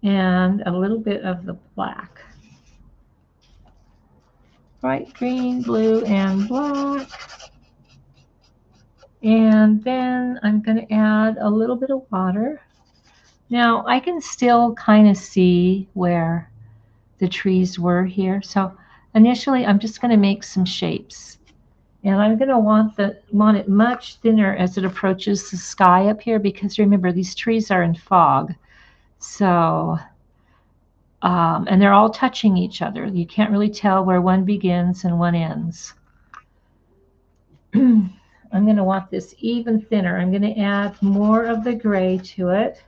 And a little bit of the black. Bright green, blue, and black. And then I'm going to add a little bit of water. Now I can still kind of see where the trees were here. So initially I'm just going to make some shapes. And I'm going to want it much thinner as it approaches the sky up here, because remember, these trees are in fog. So, and they're all touching each other. You can't really tell where one begins and one ends. I'm going to want this even thinner. I'm going to add more of the gray to it,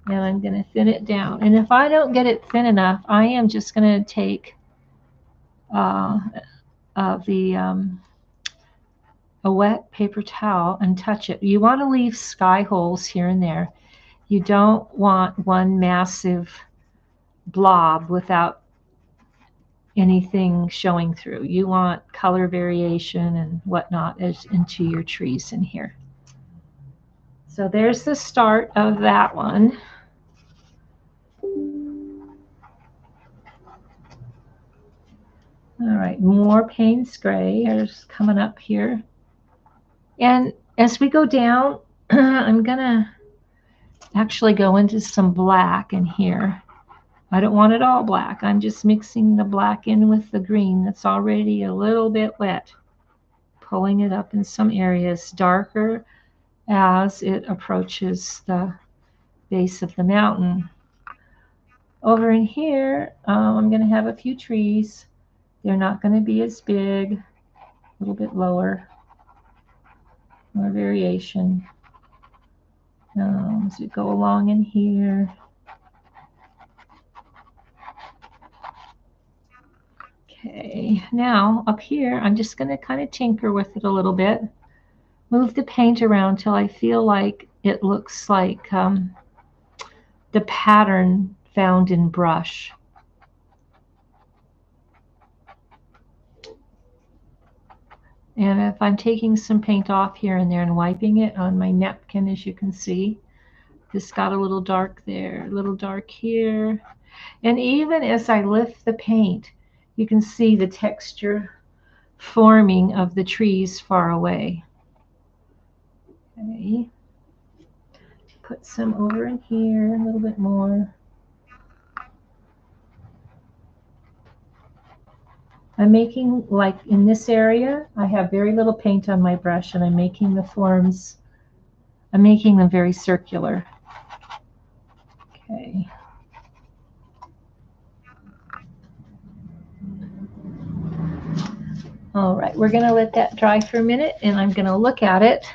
and I'm going to thin it down. And if I don't get it thin enough, I am just going to take a wet paper towel and touch it. You want to leave sky holes here and there. You don't want one massive blob without anything showing through. You want color variation and whatnot into your trees in here. So there's the start of that one. All right, more Paynes gray is coming up here. And as we go down, I'm going to actually go into some black in here. I don't want it all black. I'm just mixing the black in with the green that's already a little bit wet, pulling it up in some areas darker as it approaches the base of the mountain. Over in here, I'm going to have a few trees. They're not going to be as big, a little bit lower, more variation. As we go along in here. Okay, now up here, I'm just going to kind of tinker with it a little bit. Move the paint around till I feel like it looks like the pattern found in brush. And if I'm taking some paint off here and there and wiping it on my napkin, as you can see, this got a little dark there, a little dark here. And even as I lift the paint, you can see the texture forming of the trees far away. Okay. Put some over in here, a little bit more. I'm making, like in this area, I have very little paint on my brush, and I'm making the forms, I'm making them very circular. Okay. All right, we're going to let that dry for a minute, and I'm going to look at it.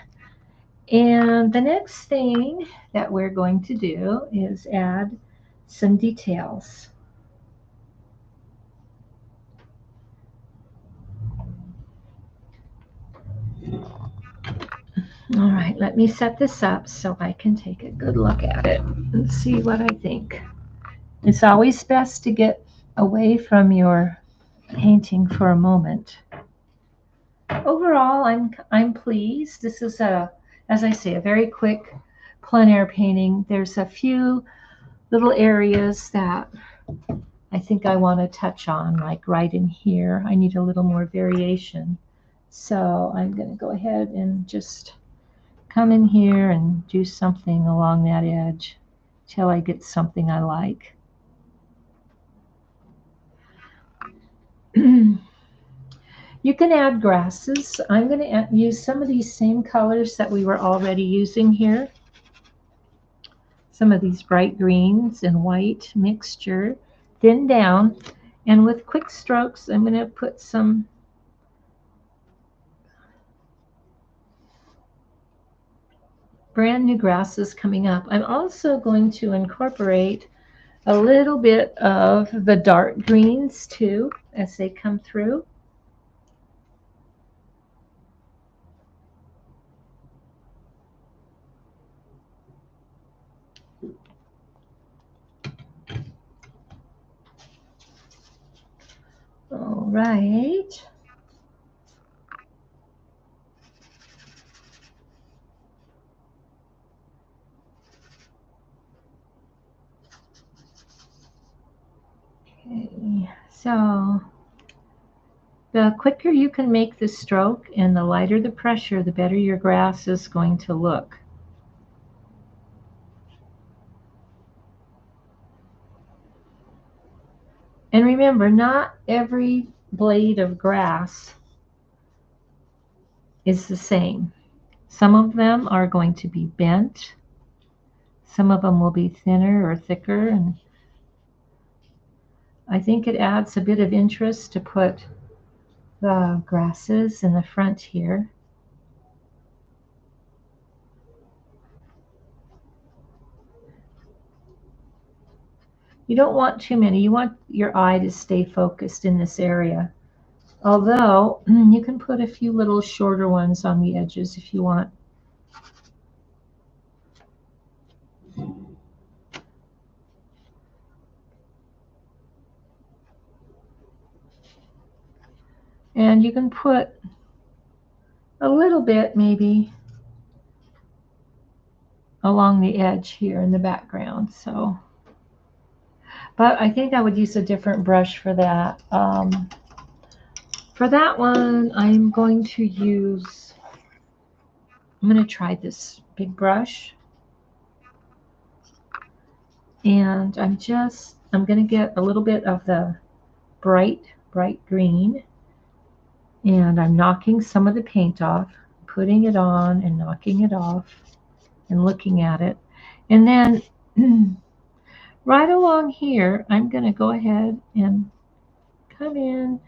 And the next thing that we're going to do is add some details. All right, let me set this up so I can take a good look at it and see what I think. It's always best to get away from your painting for a moment. Overall, I'm pleased. This is as I say, a very quick plein air painting. There's a few little areas that I think I want to touch on, like right in here. I need a little more variation. So I'm going to go ahead and just come in here and do something along that edge till I get something I like. You can add grasses. I'm going to use some of these same colors that we were already using here. Some of these bright greens and white mixture, thin down, and with quick strokes I'm going to put some brand new grasses coming up. I'm also going to incorporate a little bit of the dark greens too as they come through. All right. Okay, so the quicker you can make the stroke and the lighter the pressure, the better your grass is going to look. And remember, not every blade of grass is the same. Some of them are going to be bent. Some of them will be thinner or thicker. And I think it adds a bit of interest to put the grasses in the front here. You don't want too many. You want your eye to stay focused in this area. Although you can put a few little shorter ones on the edges if you want. And you can put a little bit maybe along the edge here in the background. So, but I think I would use a different brush for that. For that one, I'm going to try this big brush. And I'm going to get a little bit of the bright green. And I'm knocking some of the paint off, putting it on and knocking it off and looking at it. And then right along here, I'm going to go ahead and come in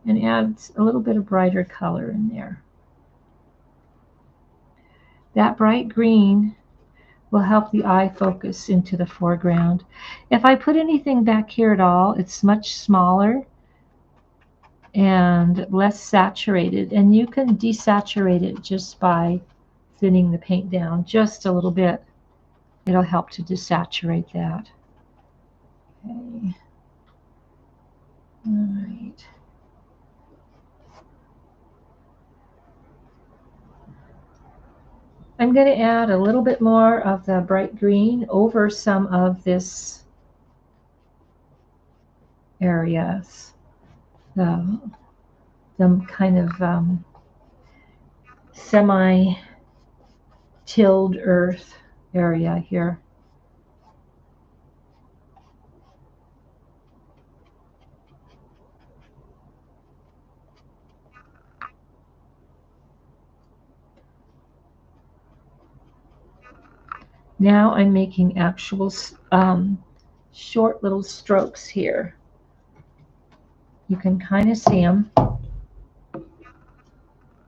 and add a little bit of brighter color in there. That bright green will help the eye focus into the foreground. If I put anything back here at all, it's much smaller and less saturated, and you can desaturate it just by thinning the paint down just a little bit. It'll help to desaturate that. Okay. All right. I'm going to add a little bit more of the bright green over some of this areas. The kind of semi-tilled earth area here. Now I'm making actual short little strokes here. You can kind of see them.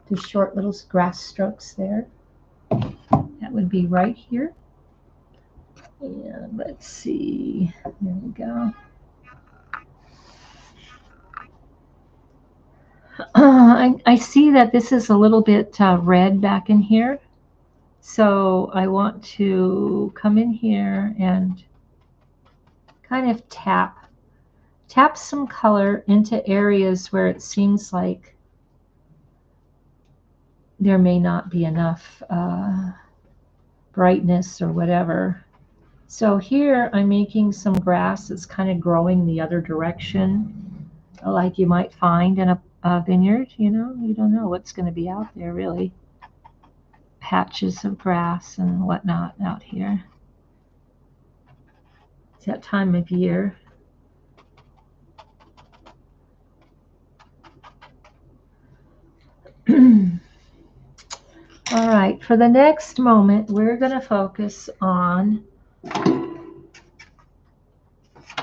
The short little grass strokes there. That would be right here. And let's see. There we go. I see that this is a little bit red back in here. So I want to come in here and kind of tap some color into areas where it seems like there may not be enough brightness or whatever. So here I'm making some grass that's kind of growing the other direction, like you might find in a vineyard. You know, you don't know what's going to be out there really. Patches of grass and whatnot out here. It's that time of year. All right, for the next moment, we're going to focus on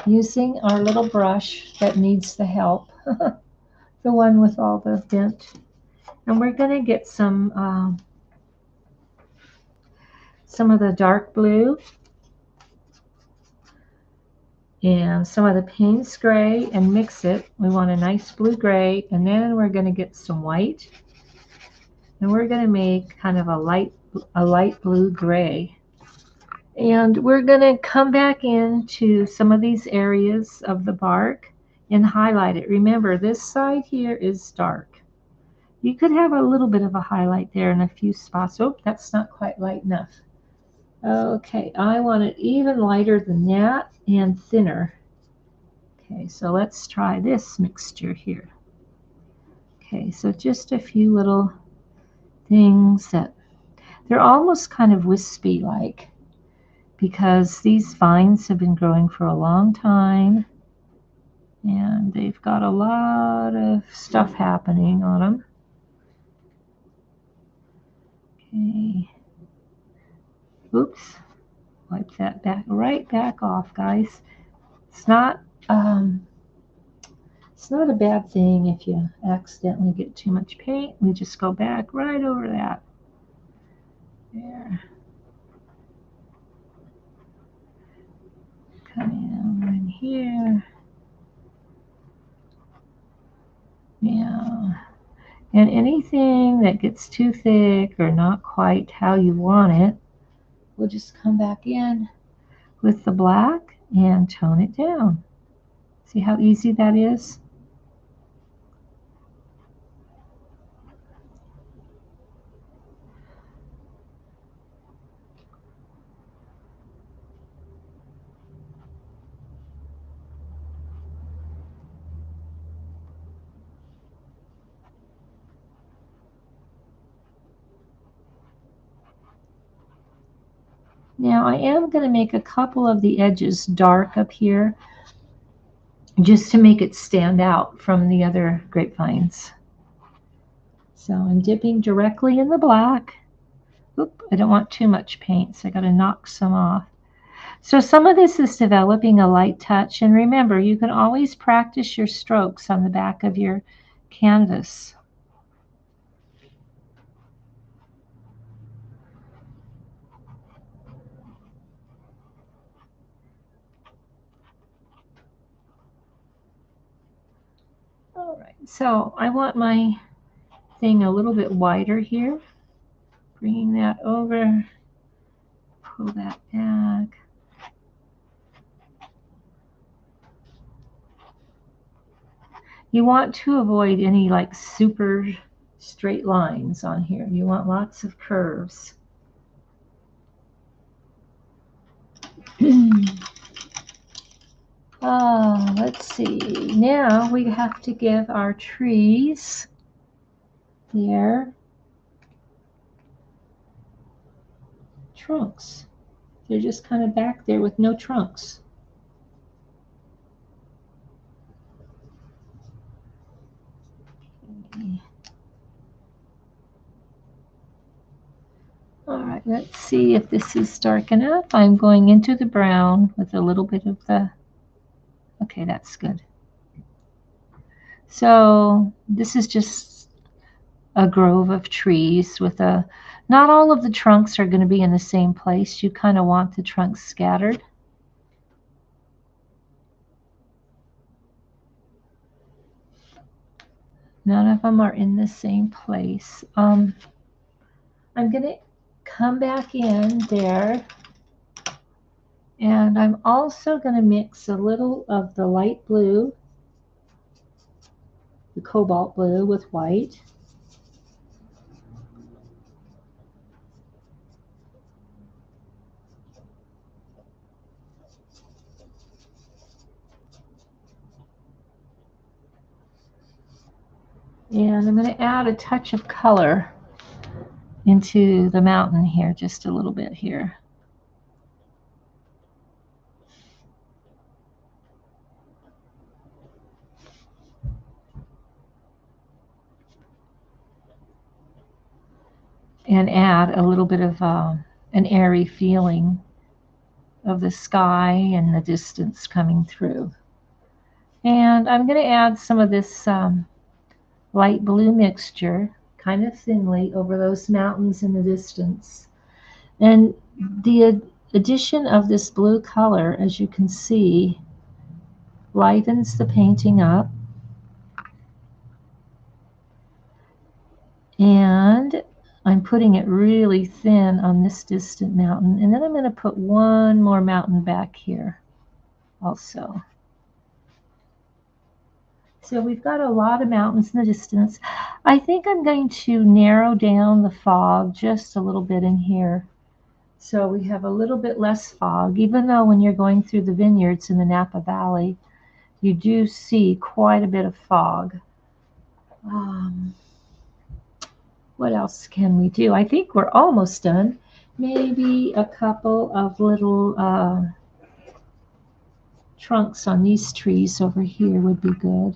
using our little brush that needs the help, the one with all the dent. And we're going to get some of the dark blue and some of the Paynes gray and mix it. We want a nice blue gray, and then we're going to get some white. And we're going to make kind of a light blue gray. And we're going to come back into some of these areas of the bark and highlight it. Remember, this side here is dark. You could have a little bit of a highlight there in a few spots. Oh, that's not quite light enough. Okay, I want it even lighter than that and thinner. Okay, so let's try this mixture here. Okay, so just a few little things that they're almost kind of wispy like, because these vines have been growing for a long time and they've got a lot of stuff happening on them. Okay. Oops. Wipe that back, right back off, guys. It's not a bad thing if you accidentally get too much paint. We just go back right over that. There. Come in here. Yeah. And anything that gets too thick or not quite how you want it, we'll just come back in with the black and tone it down. See how easy that is? Now I am going to make a couple of the edges dark up here just to make it stand out from the other grapevines. So I'm dipping directly in the black. Oop, I don't want too much paint, so I got to knock some off. So some of this is developing a light touch, and remember, you can always practice your strokes on the back of your canvas. All right, so I want my thing a little bit wider here. Bringing that over, pull that back. You want to avoid any like super straight lines on here. You want lots of curves. Let's see. Now we have to give our trees their trunks. They're just kind of back there with no trunks. Okay. All right, let's see if this is dark enough. I'm going into the brown with a little bit of the, okay, that's good. So this is just a grove of trees with a, not all of the trunks are going to be in the same place. You kind of want the trunks scattered. None of them are in the same place. I'm going to come back in there, and I'm also going to mix a little of the light blue, the cobalt blue, with white. And I'm going to add a touch of color into the mountain here, just a little bit here. And add a little bit of an airy feeling of the sky and the distance coming through. And I'm going to add some of this light blue mixture kind of thinly over those mountains in the distance. And the addition of this blue color, as you can see, lightens the painting up. And I'm putting it really thin on this distant mountain. And then I'm going to put one more mountain back here also. So we've got a lot of mountains in the distance. I think I'm going to narrow down the fog just a little bit in here. So we have a little bit less fog, even though when you're going through the vineyards in the Napa Valley, you do see quite a bit of fog. What else can we do? I think we're almost done. Maybe a couple of little trunks on these trees over here would be good.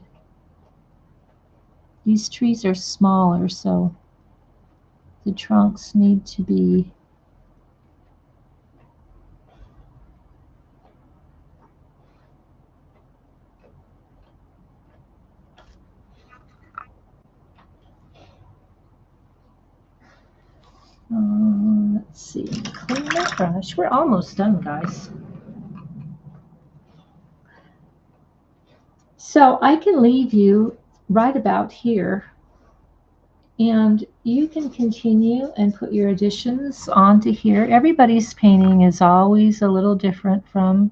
These trees are smaller, so the trunks need to be let's see, clean my brush. We're almost done, guys. So I can leave you right about here, and you can continue and put your additions onto here. Everybody's painting is always a little different from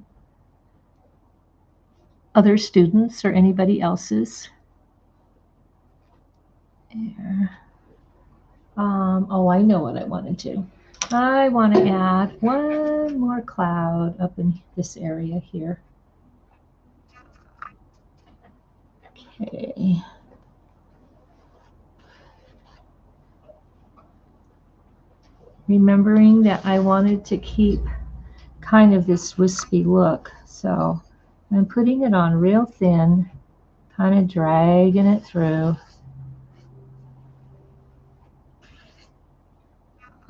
other students or anybody else's. There. Oh, I know what I want to do. I want to add one more cloud up in this area here. Okay. Remembering that I wanted to keep kind of this wispy look, so I'm putting it on real thin, kind of dragging it through.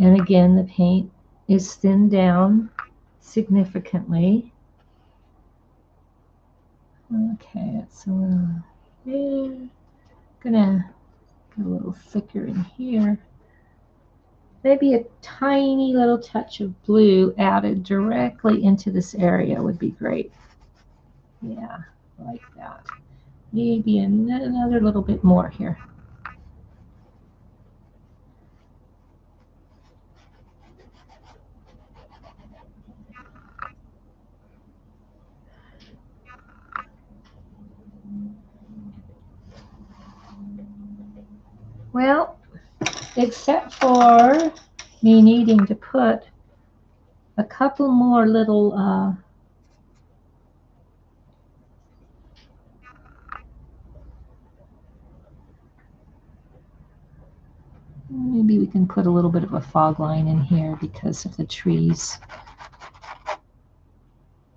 And again, the paint is thinned down significantly. Okay, it's a little, gonna get a little thicker in here. Maybe a tiny little touch of blue added directly into this area would be great. Yeah, like that. Maybe another little bit more here. Well, except for me needing to put a couple more little maybe we can put a little bit of a fog line in here because of the trees.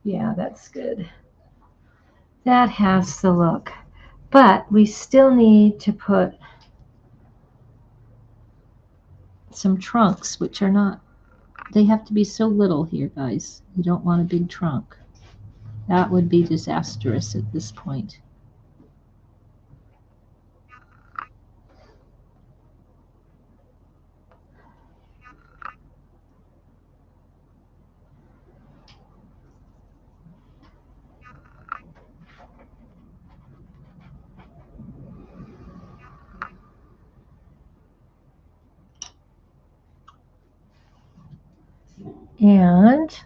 Yeah, that's good. That has the look. But we still need to put some trunks, which are not, they have to be so little here, guys. You don't want a big trunk. That would be disastrous at this point. And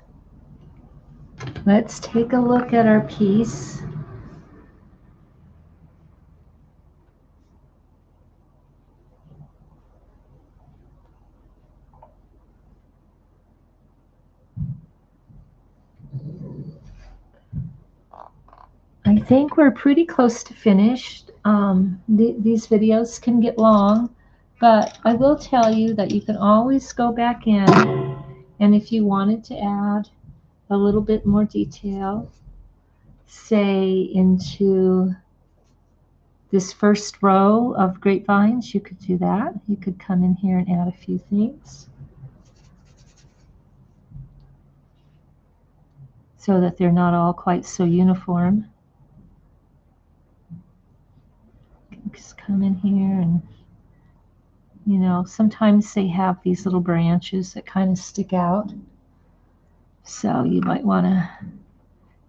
let's take a look at our piece. I think we're pretty close to finished. These videos can get long, but I will tell you that you can always go back in, and if you wanted to add a little bit more detail, say into this first row of grapevines, you could do that. You could come in here and add a few things so that they're not all quite so uniform. Just come in here and, you know, sometimes they have these little branches that kind of stick out. So you might want to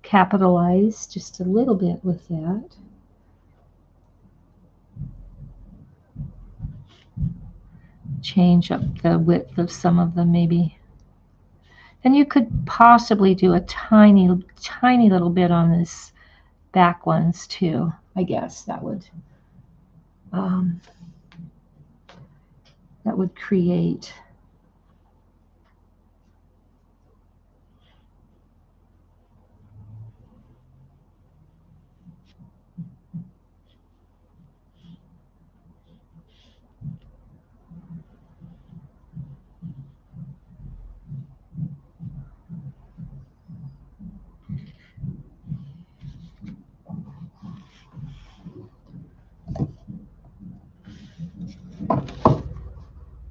capitalize just a little bit with that. Change up the width of some of them maybe. And you could possibly do a tiny little bit on this back ones too. I guess that would create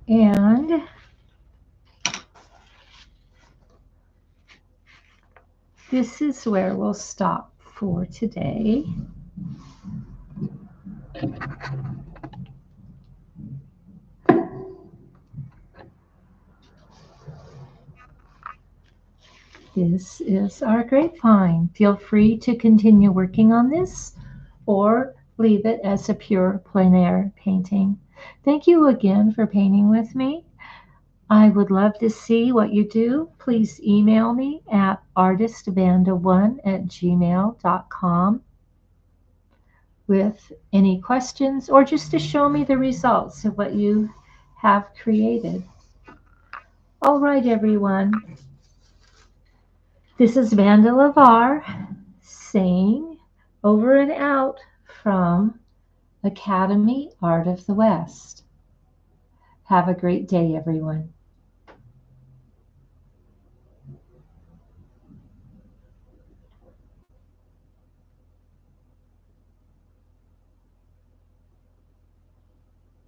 and this is where we'll stop for today. This is our grapevine. Feel free to continue working on this or leave it as a pure plein air painting. Thank you again for painting with me. I would love to see what you do. Please email me at artistvanda1@gmail.com with any questions or just to show me the results of what you have created. All right, everyone. This is Vanda Lavar saying over and out from Academy Art of the West. Have a great day, everyone.